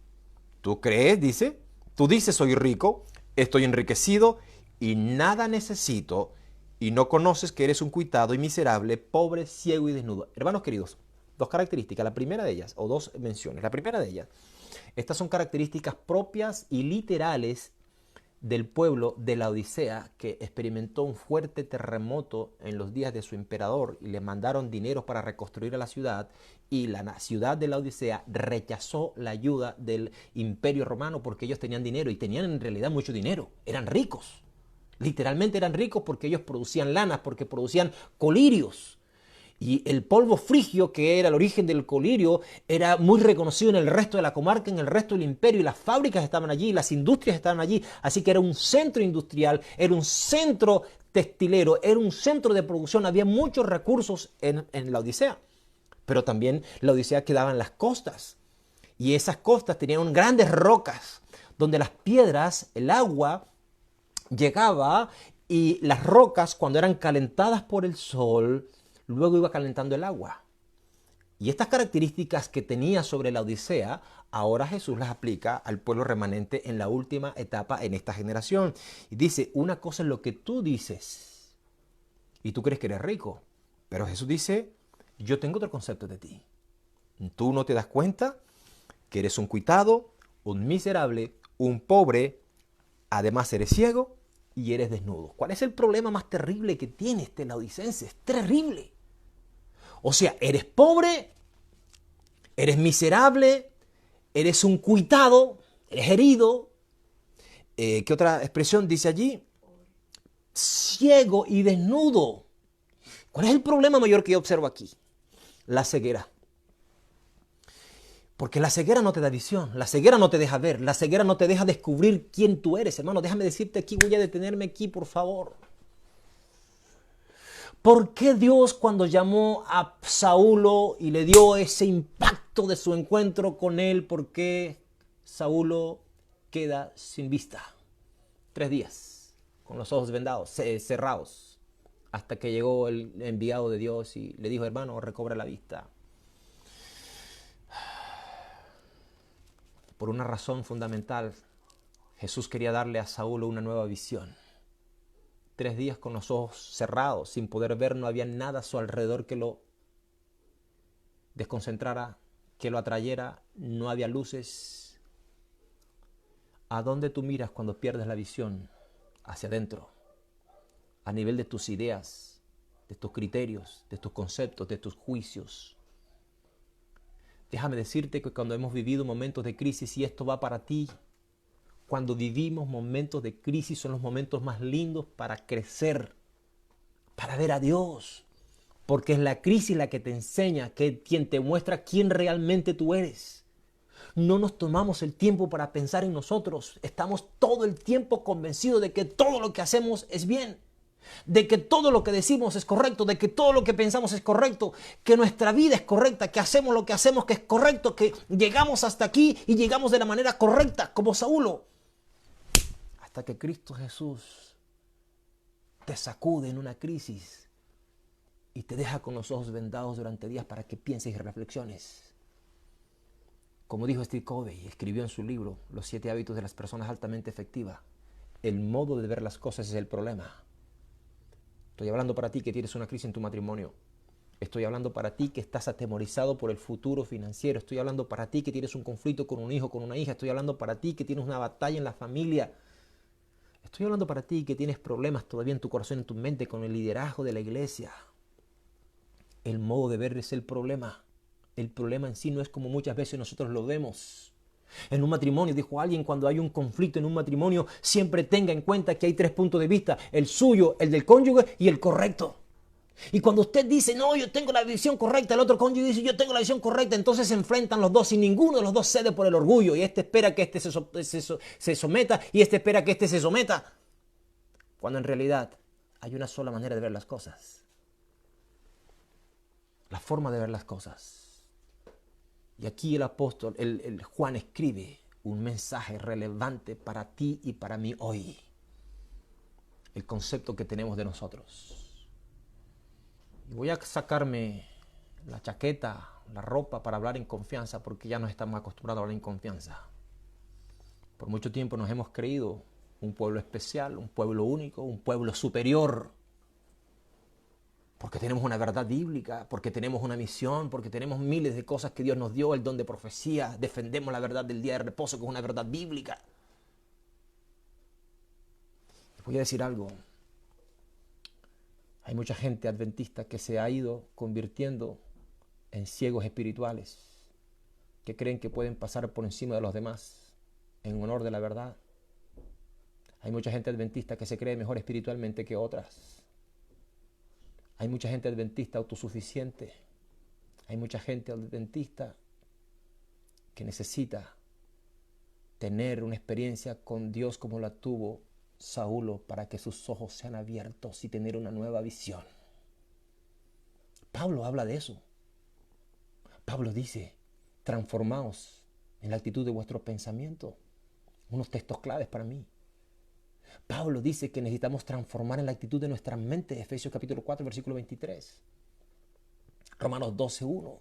Tú crees, dice. Tú dices soy rico, estoy enriquecido y nada necesito. Y no conoces que eres un cuitado y miserable, pobre, ciego y desnudo. Hermanos queridos, dos características. La primera de ellas, o dos menciones. La primera de ellas. Estas son características propias y literales del pueblo de la Odisea, que experimentó un fuerte terremoto en los días de su emperador y le mandaron dinero para reconstruir a la ciudad, y la ciudad de la Odisea rechazó la ayuda del imperio romano porque ellos tenían dinero y tenían en realidad mucho dinero, eran ricos, literalmente eran ricos porque ellos producían lanas, porque producían colirios. Y el polvo frigio, que era el origen del colirio, era muy reconocido en el resto de la comarca, en el resto del imperio, y las fábricas estaban allí, las industrias estaban allí, así que era un centro industrial, era un centro textilero, era un centro de producción, había muchos recursos en la Odisea, pero también la Odisea quedaba en las costas, y esas costas tenían grandes rocas, donde las piedras, el agua, llegaba, y las rocas, cuando eran calentadas por el sol, luego iba calentando el agua. Y estas características que tenía sobre la Odisea, ahora Jesús las aplica al pueblo remanente en la última etapa en esta generación. Y dice, una cosa es lo que tú dices, y tú crees que eres rico. Pero Jesús dice, yo tengo otro concepto de ti. Tú no te das cuenta que eres un cuitado, un miserable, un pobre, además eres ciego y eres desnudo. ¿Cuál es el problema más terrible que tiene este laodicense? Es terrible. O sea, eres pobre, eres miserable, eres un cuitado, eres herido. ¿Qué otra expresión dice allí? Ciego y desnudo. ¿Cuál es el problema mayor que yo observo aquí? La ceguera. Porque la ceguera no te da visión, la ceguera no te deja ver, la ceguera no te deja descubrir quién tú eres. Hermano, déjame decirte aquí, voy a detenerme aquí, por favor. ¿Por qué Dios, cuando llamó a Saulo y le dio ese impacto de su encuentro con él, por qué Saulo queda sin vista? 3 días, con los ojos vendados, cerrados, hasta que llegó el enviado de Dios y le dijo, hermano, recobra la vista. Por una razón fundamental, Jesús quería darle a Saulo una nueva visión. 3 días con los ojos cerrados, sin poder ver, no había nada a su alrededor que lo desconcentrara, que lo atrayera, no había luces. ¿A dónde tú miras cuando pierdes la visión? Hacia adentro, a nivel de tus ideas, de tus criterios, de tus conceptos, de tus juicios. Déjame decirte que cuando hemos vivido momentos de crisis, y esto va para ti, cuando vivimos momentos de crisis son los momentos más lindos para crecer, para ver a Dios. Porque es la crisis la que te enseña, quien te muestra quién realmente tú eres. No nos tomamos el tiempo para pensar en nosotros. Estamos todo el tiempo convencidos de que todo lo que hacemos es bien, de que todo lo que decimos es correcto, de que todo lo que pensamos es correcto, que nuestra vida es correcta, que hacemos lo que hacemos que es correcto, que llegamos hasta aquí y llegamos de la manera correcta, como Saulo. Hasta que Cristo Jesús te sacude en una crisis y te deja con los ojos vendados durante días para que pienses y reflexiones. Como dijo Steve Covey, escribió en su libro Los 7 hábitos de las personas altamente efectivas, el modo de ver las cosas es el problema. Estoy hablando para ti que tienes una crisis en tu matrimonio. Estoy hablando para ti que estás atemorizado por el futuro financiero. Estoy hablando para ti que tienes un conflicto con un hijo, con una hija. Estoy hablando para ti que tienes una batalla en la familia. Estoy hablando para ti que tienes problemas todavía en tu corazón, en tu mente, con el liderazgo de la iglesia. El modo de ver es el problema. El problema en sí no es como muchas veces nosotros lo vemos. En un matrimonio, dijo alguien, cuando hay un conflicto en un matrimonio, siempre tenga en cuenta que hay 3 puntos de vista. El suyo, el del cónyuge y el correcto. Y cuando usted dice, no, yo tengo la visión correcta, el otro cónyuge dice, yo tengo la visión correcta, entonces se enfrentan los dos y ninguno de los dos cede por el orgullo. Y este espera que este se someta y este espera que este se someta. Cuando en realidad hay una sola manera de ver las cosas. La forma de ver las cosas. Y aquí el apóstol, el Juan escribe un mensaje relevante para ti y para mí hoy. El concepto que tenemos de nosotros. Y voy a sacarme la chaqueta, la ropa para hablar en confianza, porque ya nos estamos acostumbrados a hablar en confianza. Por mucho tiempo nos hemos creído un pueblo especial, un pueblo único, un pueblo superior. Porque tenemos una verdad bíblica, porque tenemos una misión, porque tenemos miles de cosas que Dios nos dio, el don de profecía, defendemos la verdad del día de reposo, que es una verdad bíblica. Les voy a decir algo. Hay mucha gente adventista que se ha ido convirtiendo en ciegos espirituales, que creen que pueden pasar por encima de los demás en honor de la verdad. Hay mucha gente adventista que se cree mejor espiritualmente que otras. Hay mucha gente adventista autosuficiente. Hay mucha gente adventista que necesita tener una experiencia con Dios como la tuvo Saulo para que sus ojos sean abiertos y tener una nueva visión. Pablo habla de eso. Pablo dice, transformaos en la actitud de vuestro pensamiento. Unos textos claves para mí. Pablo dice que necesitamos transformar en la actitud de nuestra mente. Efesios capítulo 4, versículo 23. Romanos 12, 1.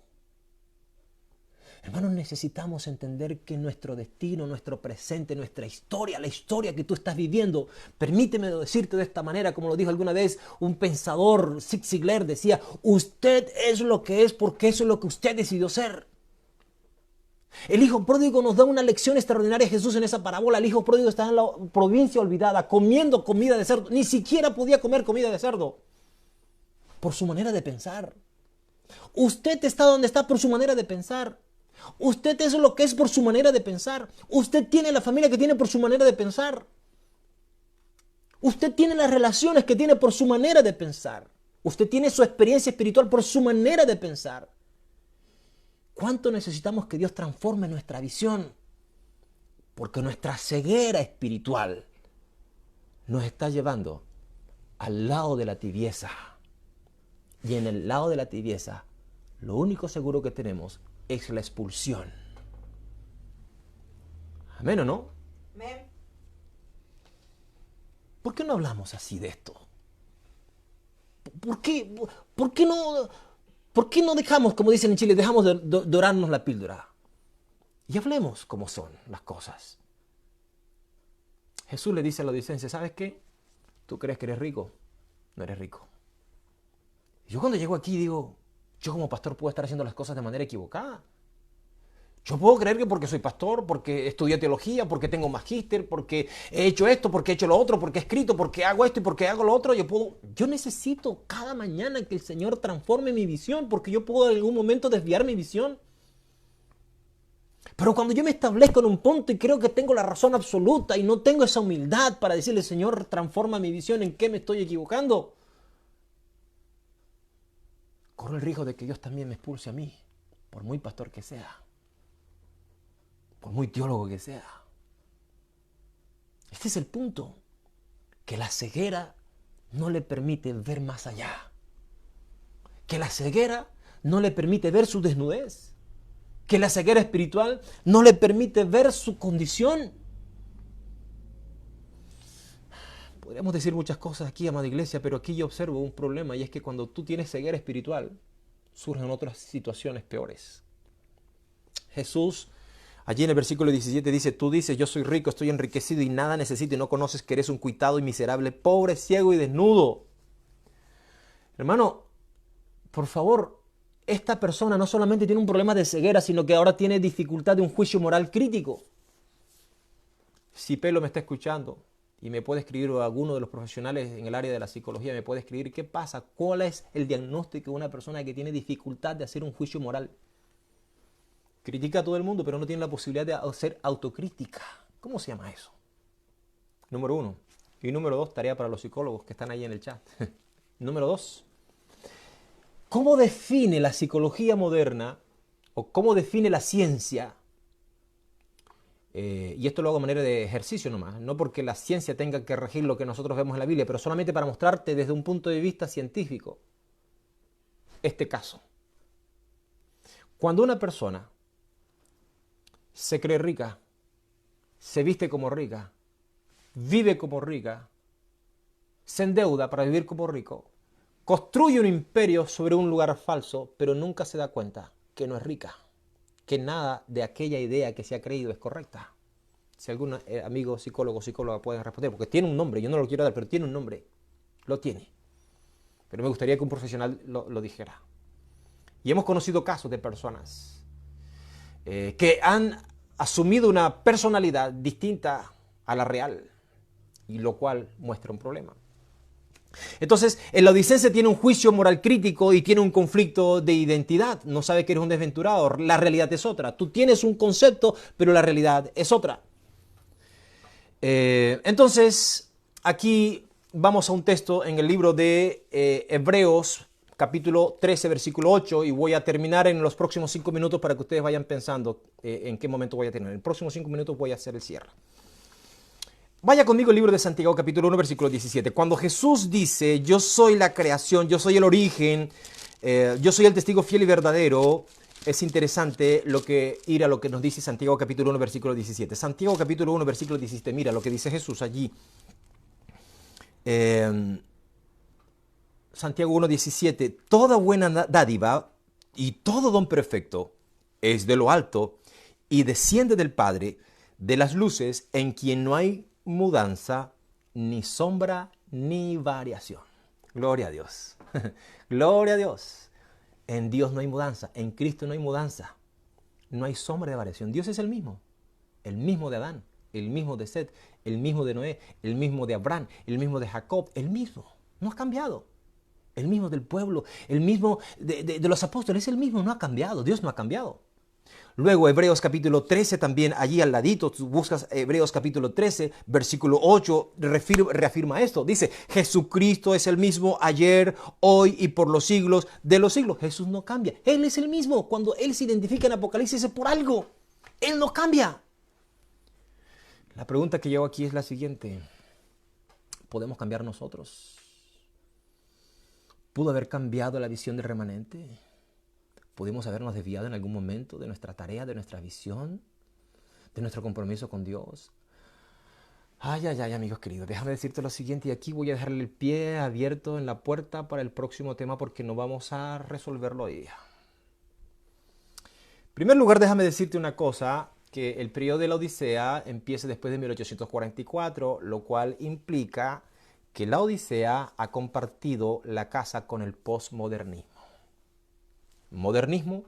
Hermanos, necesitamos entender que nuestro destino, nuestro presente, nuestra historia, la historia que tú estás viviendo, permíteme decirte de esta manera, como lo dijo alguna vez un pensador, Zig Ziglar, decía, usted es lo que es porque eso es lo que usted decidió ser. El hijo pródigo nos da una lección extraordinaria. Jesús en esa parábola, el hijo pródigo está en la provincia olvidada, comiendo comida de cerdo. Ni siquiera podía comer comida de cerdo por su manera de pensar. Usted está donde está por su manera de pensar. Usted es lo que es por su manera de pensar. Usted tiene la familia que tiene por su manera de pensar. Usted tiene las relaciones que tiene por su manera de pensar. Usted tiene su experiencia espiritual por su manera de pensar. ¿Cuánto necesitamos que Dios transforme nuestra visión? Porque nuestra ceguera espiritual nos está llevando al lado de la tibieza. Y en el lado de la tibieza, lo único seguro que tenemos es la expulsión. ¿Amén o no? Amén. ¿Por qué no hablamos así de esto? ¿Por qué, por qué no, por qué no dejamos, como dicen en Chile, dejamos de dorarnos la píldora? Y hablemos como son las cosas. Jesús le dice a la audiencia, ¿sabes qué? ¿Tú crees que eres rico? No eres rico. Yo cuando llego aquí digo, yo como pastor puedo estar haciendo las cosas de manera equivocada. Yo puedo creer que porque soy pastor, porque estudié teología, porque tengo magíster, porque he hecho esto, porque he hecho lo otro, porque he escrito, porque hago esto y porque hago lo otro, yo necesito cada mañana que el Señor transforme mi visión, porque yo puedo en algún momento desviar mi visión. Pero cuando yo me establezco en un punto y creo que tengo la razón absoluta y no tengo esa humildad para decirle, Señor, transforma mi visión, ¿en qué me estoy equivocando? Corro el riesgo de que Dios también me expulse a mí, por muy pastor que sea, por muy teólogo que sea. Este es el punto, que la ceguera no le permite ver más allá, que la ceguera no le permite ver su desnudez, que la ceguera espiritual no le permite ver su condición. Podríamos decir muchas cosas aquí, amada iglesia, pero aquí yo observo un problema y es que cuando tú tienes ceguera espiritual, surgen otras situaciones peores. Jesús, allí en el versículo 17 dice, tú dices, yo soy rico, estoy enriquecido y nada necesito y no conoces que eres un cuitado y miserable, pobre, ciego y desnudo. Hermano, por favor, esta persona no solamente tiene un problema de ceguera, sino que ahora tiene dificultad de un juicio moral crítico. Si Pelo me está escuchando y me puede escribir, o alguno de los profesionales en el área de la psicología me puede escribir, ¿qué pasa? ¿Cuál es el diagnóstico de una persona que tiene dificultad de hacer un juicio moral? Critica a todo el mundo, pero no tiene la posibilidad de hacer autocrítica. ¿Cómo se llama eso? Número 1. Y número 2, tarea para los psicólogos que están ahí en el chat. Número 2. ¿Cómo define la psicología moderna o cómo define la ciencia? Y esto lo hago de manera de ejercicio nomás, no porque la ciencia tenga que regir lo que nosotros vemos en la Biblia, pero solamente para mostrarte desde un punto de vista científico este caso. Cuando una persona se cree rica, se viste como rica, vive como rica, se endeuda para vivir como rico, construye un imperio sobre un lugar falso, pero nunca se da cuenta que no es rica, que nada de aquella idea que se ha creído es correcta. Si algún amigo psicólogo o psicóloga pueden responder, porque tiene un nombre, yo no lo quiero dar, pero tiene un nombre, lo tiene. Pero me gustaría que un profesional lo dijera. Y hemos conocido casos de personas que han asumido una personalidad distinta a la real, y lo cual muestra un problema. Entonces, el laodicense tiene un juicio moral crítico y tiene un conflicto de identidad. No sabe que eres un desventurado, la realidad es otra. Tú tienes un concepto, pero la realidad es otra. Entonces, aquí vamos a un texto en el libro de Hebreos, capítulo 13, versículo 8, y voy a terminar en los próximos 5 minutos para que ustedes vayan pensando en qué momento voy a terminar. En los próximos 5 minutos voy a hacer el cierre. Vaya conmigo el libro de Santiago, capítulo 1, versículo 17. Cuando Jesús dice, yo soy la creación, yo soy el origen, yo soy el testigo fiel y verdadero, es interesante ir a lo que nos dice Santiago, capítulo 1, versículo 17. Santiago, capítulo 1, versículo 17. Mira lo que dice Jesús allí. Santiago 1, 17. Toda buena dádiva y todo don perfecto es de lo alto y desciende del Padre de las luces, en quien no hay mudanza, ni sombra, ni variación. Gloria a Dios. Gloria a Dios. En Dios no hay mudanza, en Cristo no hay mudanza. No hay sombra de variación. Dios es el mismo de Adán, el mismo de Set, el mismo de Noé, el mismo de Abraham, el mismo de Jacob, el mismo. No ha cambiado. El mismo del pueblo, el mismo de los apóstoles, es el mismo, no ha cambiado. Dios no ha cambiado. Luego Hebreos capítulo 13 también, allí al ladito, tú buscas Hebreos capítulo 13, versículo 8, reafirma esto. Dice, Jesucristo es el mismo ayer, hoy y por los siglos de los siglos. Jesús no cambia. Él es el mismo. Cuando Él se identifica en Apocalipsis es por algo. Él no cambia. La pregunta que llevo aquí es la siguiente. ¿Podemos cambiar nosotros? ¿Pudo haber cambiado la visión del remanente? ¿Pudimos habernos desviado en algún momento de nuestra tarea, de nuestra visión, de nuestro compromiso con Dios? Ay, ay, ay, amigos queridos, déjame decirte lo siguiente y aquí voy a dejarle el pie abierto en la puerta para el próximo tema porque no vamos a resolverlo hoy día. En primer lugar, déjame decirte una cosa, que el periodo de la Odisea empieza después de 1844, lo cual implica que la Odisea ha compartido la casa con el posmodernismo. Modernismo,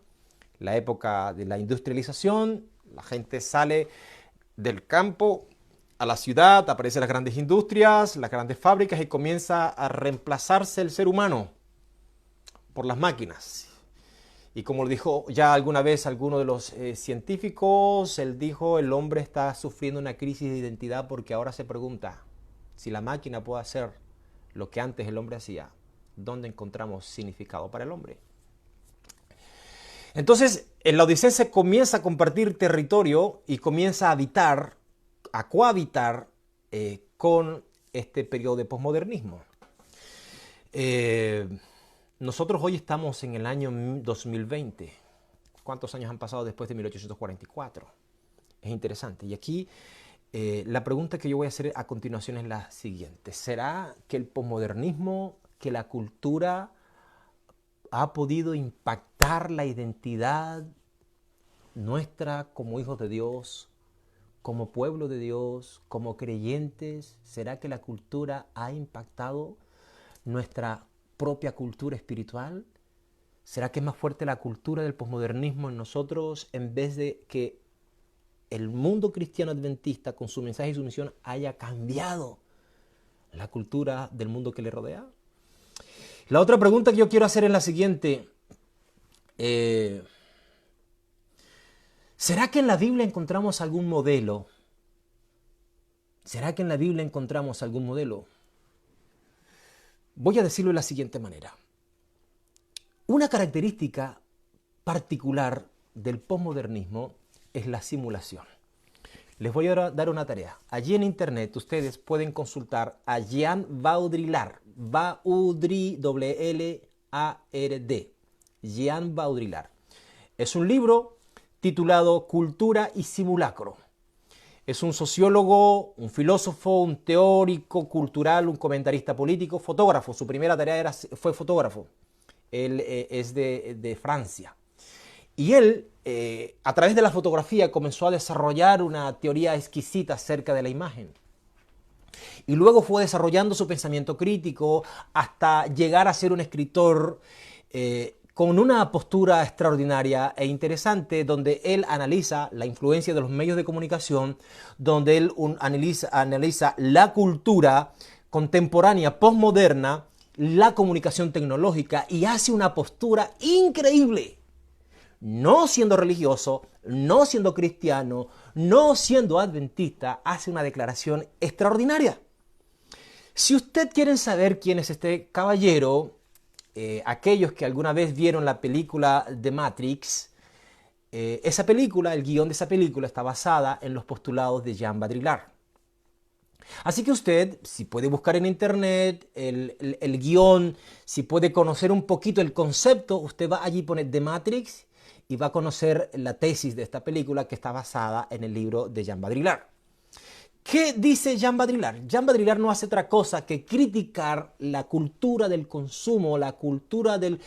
la época de la industrialización, la gente sale del campo a la ciudad, aparecen las grandes industrias, las grandes fábricas y comienza a reemplazarse el ser humano por las máquinas. Y como lo dijo ya alguna vez alguno de los científicos, él dijo, el hombre está sufriendo una crisis de identidad porque ahora se pregunta si la máquina puede hacer lo que antes el hombre hacía, ¿dónde encontramos significado para el hombre? Entonces, en la Odisea se comienza a compartir territorio y comienza a habitar, a cohabitar con este periodo de posmodernismo. Nosotros hoy estamos en el año 2020. ¿Cuántos años han pasado después de 1844? Es interesante. Y aquí la pregunta que yo voy a hacer a continuación es la siguiente. ¿Será que el posmodernismo, que la cultura ha podido impactar la identidad nuestra como hijos de Dios, como pueblo de Dios, como creyentes? ¿Será que la cultura ha impactado nuestra propia cultura espiritual? ¿Será que es más fuerte la cultura del posmodernismo en nosotros en vez de que el mundo cristiano adventista con su mensaje y su misión haya cambiado la cultura del mundo que le rodea? La otra pregunta que yo quiero hacer es la siguiente. ¿Será que en la Biblia encontramos algún modelo? ¿Será que en la Biblia encontramos algún modelo? Voy a decirlo de la siguiente manera. Una característica particular del posmodernismo es la simulación. Les voy a dar una tarea. Allí en internet ustedes pueden consultar a Jean Baudrillard. Baudrillard. Jean Baudrillard. Es un libro titulado Cultura y Simulacro. Es un sociólogo, un filósofo, un teórico cultural, un comentarista político, fotógrafo. Su primera tarea fue fotógrafo. Él es de Francia. Y él, a través de la fotografía, comenzó a desarrollar una teoría exquisita acerca de la imagen. Y luego fue desarrollando su pensamiento crítico hasta llegar a ser un escritor con una postura extraordinaria e interesante, donde él analiza la influencia de los medios de comunicación, donde él analiza la cultura contemporánea, posmoderna, la comunicación tecnológica y hace una postura increíble. No siendo religioso, no siendo cristiano, no siendo adventista, hace una declaración extraordinaria. Si usted quiere saber quién es este caballero, aquellos que alguna vez vieron la película de Matrix, esa película, el guión de esa película está basada en los postulados de Jean Baudrillard. Así que usted, si puede buscar en internet el guión, si puede conocer un poquito el concepto, usted va allí y pone The Matrix y va a conocer la tesis de esta película que está basada en el libro de Jean Baudrillard. ¿Qué dice Jean Baudrillard? Jean Baudrillard no hace otra cosa que criticar la cultura del consumo, la cultura del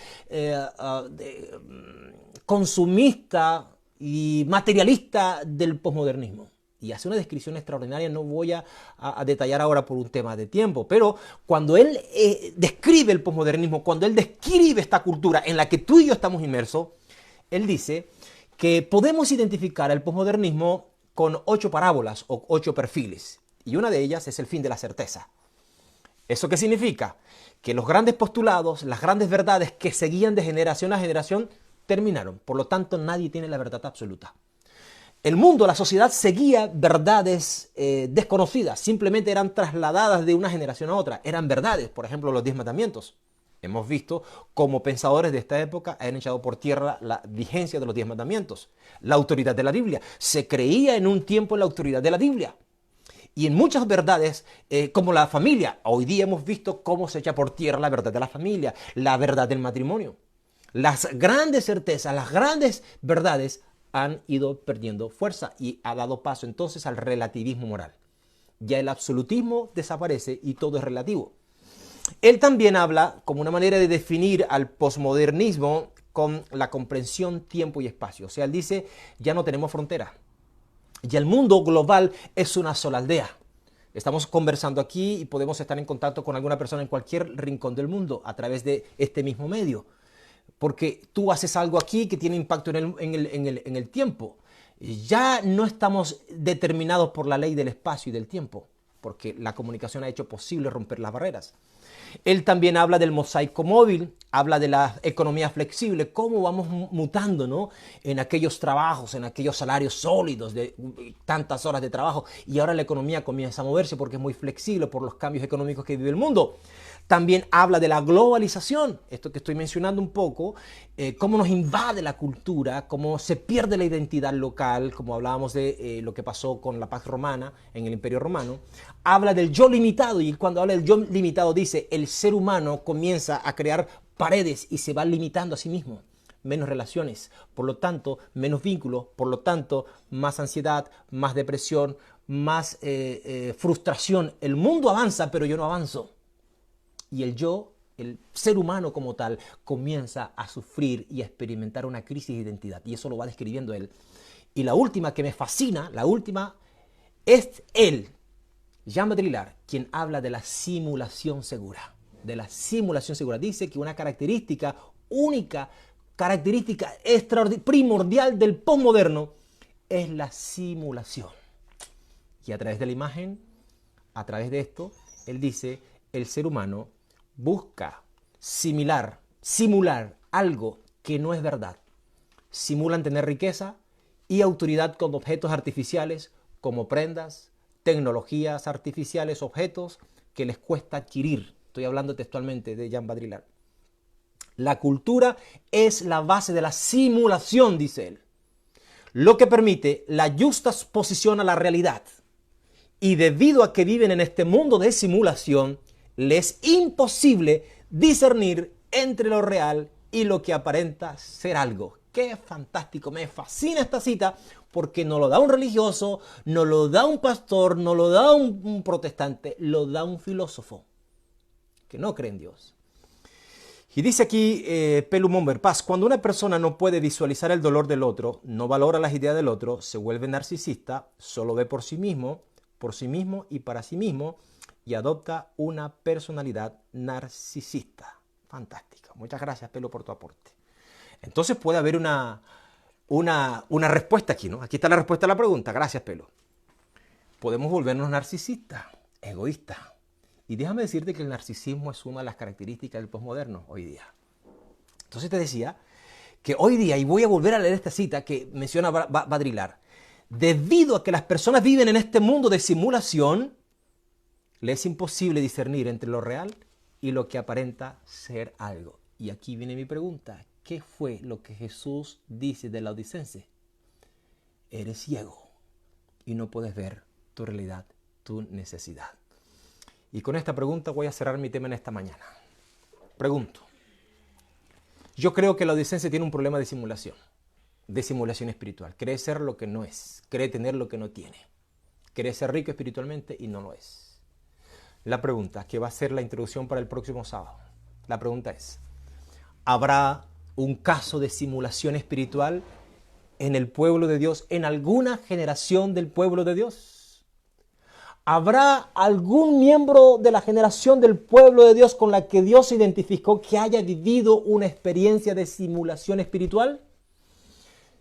consumista y materialista del posmodernismo. Y hace una descripción extraordinaria, no voy a detallar ahora por un tema de tiempo, pero cuando él describe el posmodernismo, cuando él describe esta cultura en la que tú y yo estamos inmersos, él dice que podemos identificar el posmodernismo con 8 parábolas o 8 perfiles, y una de ellas es el fin de la certeza. ¿Eso qué significa? Que los grandes postulados, las grandes verdades que seguían de generación a generación terminaron, por lo tanto nadie tiene la verdad absoluta. El mundo, la sociedad seguía verdades desconocidas, simplemente eran trasladadas de una generación a otra, eran verdades, por ejemplo los 10 mandamientos. Hemos visto cómo pensadores de esta época han echado por tierra la vigencia de los 10 mandamientos. La autoridad de la Biblia. Se creía en un tiempo en la autoridad de la Biblia. Y en muchas verdades, como la familia, hoy día hemos visto cómo se echa por tierra la verdad de la familia, la verdad del matrimonio. Las grandes certezas, las grandes verdades han ido perdiendo fuerza y ha dado paso entonces al relativismo moral. Ya el absolutismo desaparece y todo es relativo. Él también habla como una manera de definir al posmodernismo con la comprensión tiempo y espacio. O sea, él dice, ya no tenemos fronteras. Ya el mundo global es una sola aldea. Estamos conversando aquí y podemos estar en contacto con alguna persona en cualquier rincón del mundo a través de este mismo medio. Porque tú haces algo aquí que tiene impacto en el tiempo. Ya no estamos determinados por la ley del espacio y del tiempo, porque la comunicación ha hecho posible romper las barreras. Él también habla del mosaico móvil, habla de la economía flexible, cómo vamos mutando, ¿no? En aquellos trabajos, en aquellos salarios sólidos de tantas horas de trabajo, y ahora la economía comienza a moverse porque es muy flexible por los cambios económicos que vive el mundo. También habla de la globalización, esto que estoy mencionando un poco, cómo nos invade la cultura, cómo se pierde la identidad local, como hablábamos de lo que pasó con la Pax Romana en el Imperio Romano. Habla del yo limitado, y cuando habla del yo limitado dice, el ser humano comienza a crear paredes y se va limitando a sí mismo. Menos relaciones, por lo tanto, menos vínculos, por lo tanto, más ansiedad, más depresión, más frustración. El mundo avanza, pero yo no avanzo. Y el yo, el ser humano como tal, comienza a sufrir y a experimentar una crisis de identidad. Y eso lo va describiendo él. Y la última que me fascina, la última, es él, Jean Baudrillard, quien habla de la simulación segura. De la simulación segura. Dice que una característica única, característica primordial del posmoderno es la simulación. Y a través de la imagen, a través de esto, él dice, el ser humano busca simular algo que no es verdad. Simulan tener riqueza y autoridad con objetos artificiales como prendas, tecnologías artificiales, objetos que les cuesta adquirir. Estoy hablando textualmente de Jean Baudrillard. La cultura es la base de la simulación, dice él, lo que permite la justa exposición a la realidad. Y debido a que viven en este mundo de simulación, les es imposible discernir entre lo real y lo que aparenta ser algo. ¡Qué fantástico! Me fascina esta cita porque no lo da un religioso, no lo da un pastor, no lo da un protestante, lo da un filósofo que no cree en Dios. Y dice aquí Pelu Monber-Paz, cuando una persona no puede visualizar el dolor del otro, no valora las ideas del otro, se vuelve narcisista, solo ve por sí mismo y para sí mismo, y adopta una personalidad narcisista. Fantástico. Muchas gracias, Pelo, por tu aporte. Entonces puede haber una respuesta aquí, ¿no? Aquí está la respuesta a la pregunta. Gracias, Pelo. Podemos volvernos narcisistas, egoístas. Y déjame decirte que el narcisismo es una de las características del posmoderno hoy día. Entonces te decía que hoy día, y voy a volver a leer esta cita que menciona Baudrillard, debido a que las personas viven en este mundo de simulación, les es imposible discernir entre lo real y lo que aparenta ser algo. Y aquí viene mi pregunta. ¿Qué fue lo que Jesús dice de Laodicense? Eres ciego y no puedes ver tu realidad, tu necesidad. Y con esta pregunta voy a cerrar mi tema en esta mañana. Pregunto. Yo creo que Laodicense tiene un problema de simulación espiritual. Cree ser lo que no es, cree tener lo que no tiene. Cree ser rico espiritualmente y no lo es. La pregunta, que va a ser la introducción para el próximo sábado. La pregunta es, ¿habrá un caso de simulación espiritual en el pueblo de Dios, en alguna generación del pueblo de Dios? ¿Habrá algún miembro de la generación del pueblo de Dios con la que Dios se identificó que haya vivido una experiencia de simulación espiritual?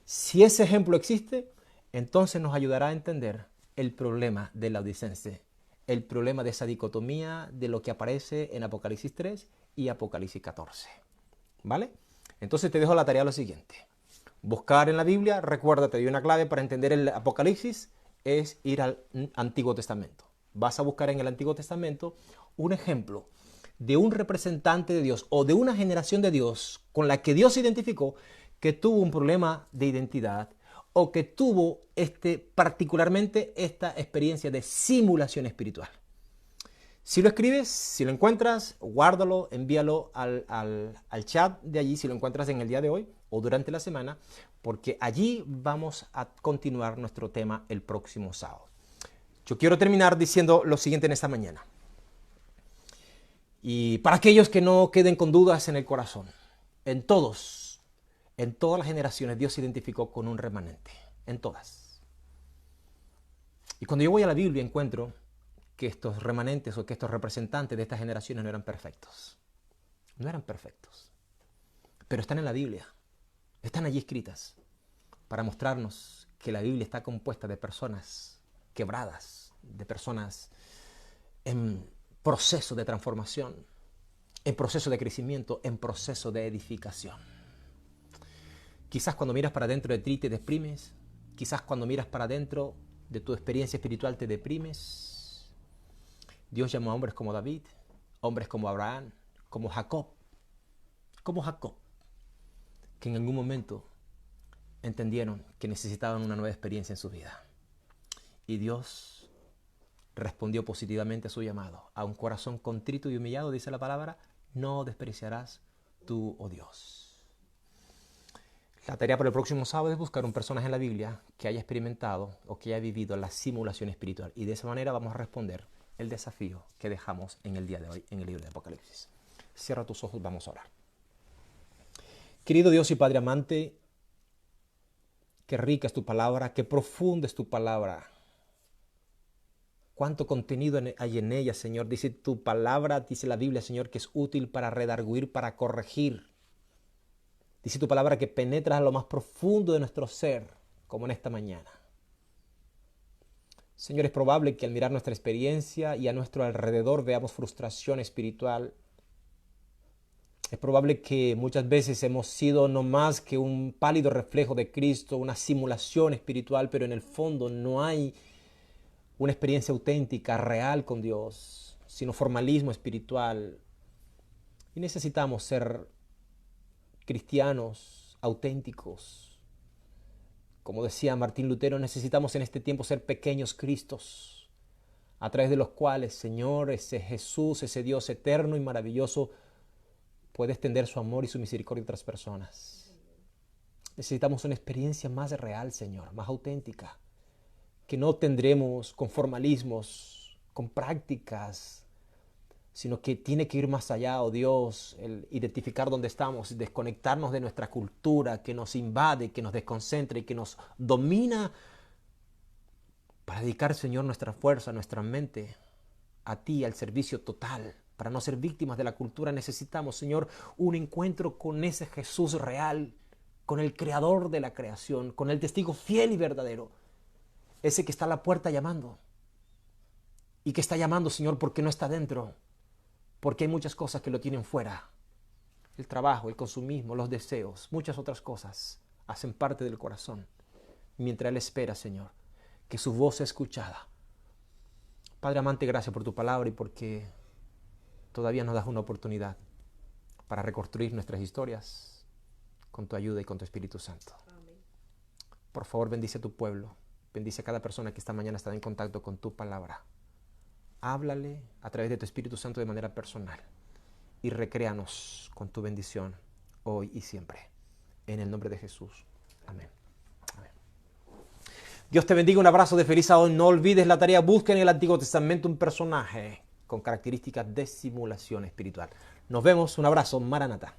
Si ese ejemplo existe, entonces nos ayudará a entender el problema de Laodicense, el problema de esa dicotomía de lo que aparece en Apocalipsis 3 y Apocalipsis 14. ¿Vale? Entonces te dejo la tarea lo siguiente. Buscar en la Biblia, recuerda, te doy una clave para entender el Apocalipsis, es ir al Antiguo Testamento. Vas a buscar en el Antiguo Testamento un ejemplo de un representante de Dios o de una generación de Dios con la que Dios se identificó que tuvo un problema de identidad o que tuvo particularmente esta experiencia de simulación espiritual. Si lo escribes, si lo encuentras, guárdalo, envíalo al chat de allí, si lo encuentras en el día de hoy o durante la semana, porque allí vamos a continuar nuestro tema el próximo sábado. Yo quiero terminar diciendo lo siguiente en esta mañana. Y para aquellos que no queden con dudas en el corazón, en todas las generaciones Dios se identificó con un remanente, en todas. Y cuando yo voy a la Biblia encuentro que estos remanentes o que estos representantes de estas generaciones no eran perfectos. No eran perfectos. Pero están en la Biblia, están allí escritas para mostrarnos que la Biblia está compuesta de personas quebradas, de personas en proceso de transformación, en proceso de crecimiento, en proceso de edificación. Quizás cuando miras para adentro de ti te deprimes, quizás cuando miras para adentro de tu experiencia espiritual te deprimes. Dios llamó a hombres como David, hombres como Abraham, como Jacob, que en algún momento entendieron que necesitaban una nueva experiencia en su vida. Y Dios respondió positivamente a su llamado. A un corazón contrito y humillado, dice la palabra, no despreciarás tú, oh Dios. La tarea para el próximo sábado es buscar un personaje en la Biblia que haya experimentado o que haya vivido la simulación espiritual. Y de esa manera vamos a responder el desafío que dejamos en el día de hoy en el libro de Apocalipsis. Cierra tus ojos, vamos a orar. Querido Dios y Padre amante, qué rica es tu palabra, qué profunda es tu palabra. Cuánto contenido hay en ella, Señor. Dice tu palabra, dice la Biblia, Señor, que es útil para redarguir, para corregir. Dice tu palabra que penetra a lo más profundo de nuestro ser, como en esta mañana. Señor, es probable que al mirar nuestra experiencia y a nuestro alrededor veamos frustración espiritual. Es probable que muchas veces hemos sido no más que un pálido reflejo de Cristo, una simulación espiritual, pero en el fondo no hay una experiencia auténtica, real con Dios, sino formalismo espiritual. Y necesitamos ser cristianos auténticos. Como decía Martín Lutero, necesitamos en este tiempo ser pequeños Cristos, a través de los cuales, Señor, ese Jesús, ese Dios eterno y maravilloso, puede extender su amor y su misericordia a otras personas. Necesitamos una experiencia más real, Señor, más auténtica, que no tendremos con formalismos, con prácticas, sino que tiene que ir más allá, oh Dios, el identificar dónde estamos, desconectarnos de nuestra cultura que nos invade, que nos desconcentra y que nos domina, para dedicar, Señor, nuestra fuerza, nuestra mente a ti, al servicio total. Para no ser víctimas de la cultura necesitamos, Señor, un encuentro con ese Jesús real, con el creador de la creación, con el testigo fiel y verdadero. Ese que está a la puerta llamando. Y que está llamando, Señor, porque no está dentro. Porque hay muchas cosas que lo tienen fuera. El trabajo, el consumismo, los deseos, muchas otras cosas hacen parte del corazón. Mientras Él espera, Señor, que su voz sea escuchada. Padre amante, gracias por tu palabra y porque todavía nos das una oportunidad para reconstruir nuestras historias con tu ayuda y con tu Espíritu Santo. Amén. Por favor, bendice a tu pueblo. Bendice a cada persona que esta mañana está en contacto con tu palabra. Háblale a través de tu Espíritu Santo de manera personal y recréanos con tu bendición hoy y siempre. En el nombre de Jesús. Amén. Amén. Dios te bendiga. Un abrazo de feliz sábado. No olvides la tarea. Busca en el Antiguo Testamento un personaje con características de simulación espiritual. Nos vemos. Un abrazo. Maranatá.